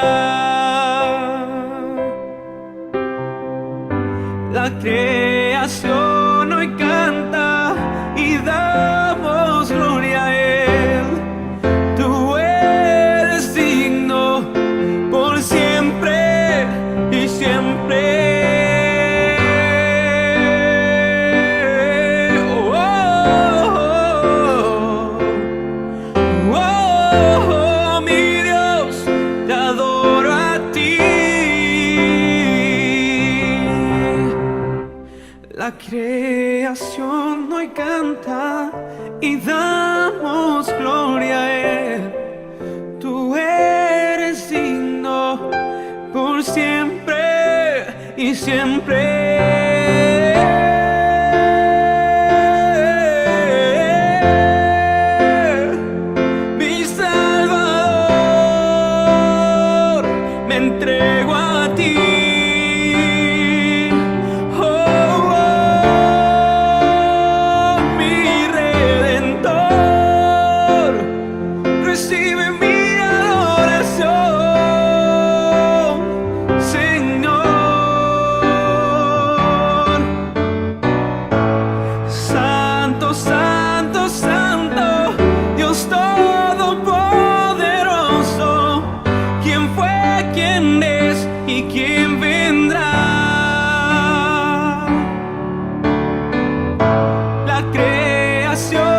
La creación hoy canta y damos gloria a Él. Tú eres digno por siempre y siempre. Oh, oh, oh, oh, mi Dios, te adoro a ti. La creación hoy canta y damos gloria a Él. Tú eres digno por siempre y siempre. Mi Salvador, me entrego a ti. Recibe mi adoración, Señor. Santo, santo, santo, Dios todopoderoso, ¿quién fue, quién es y quién vendrá? La creación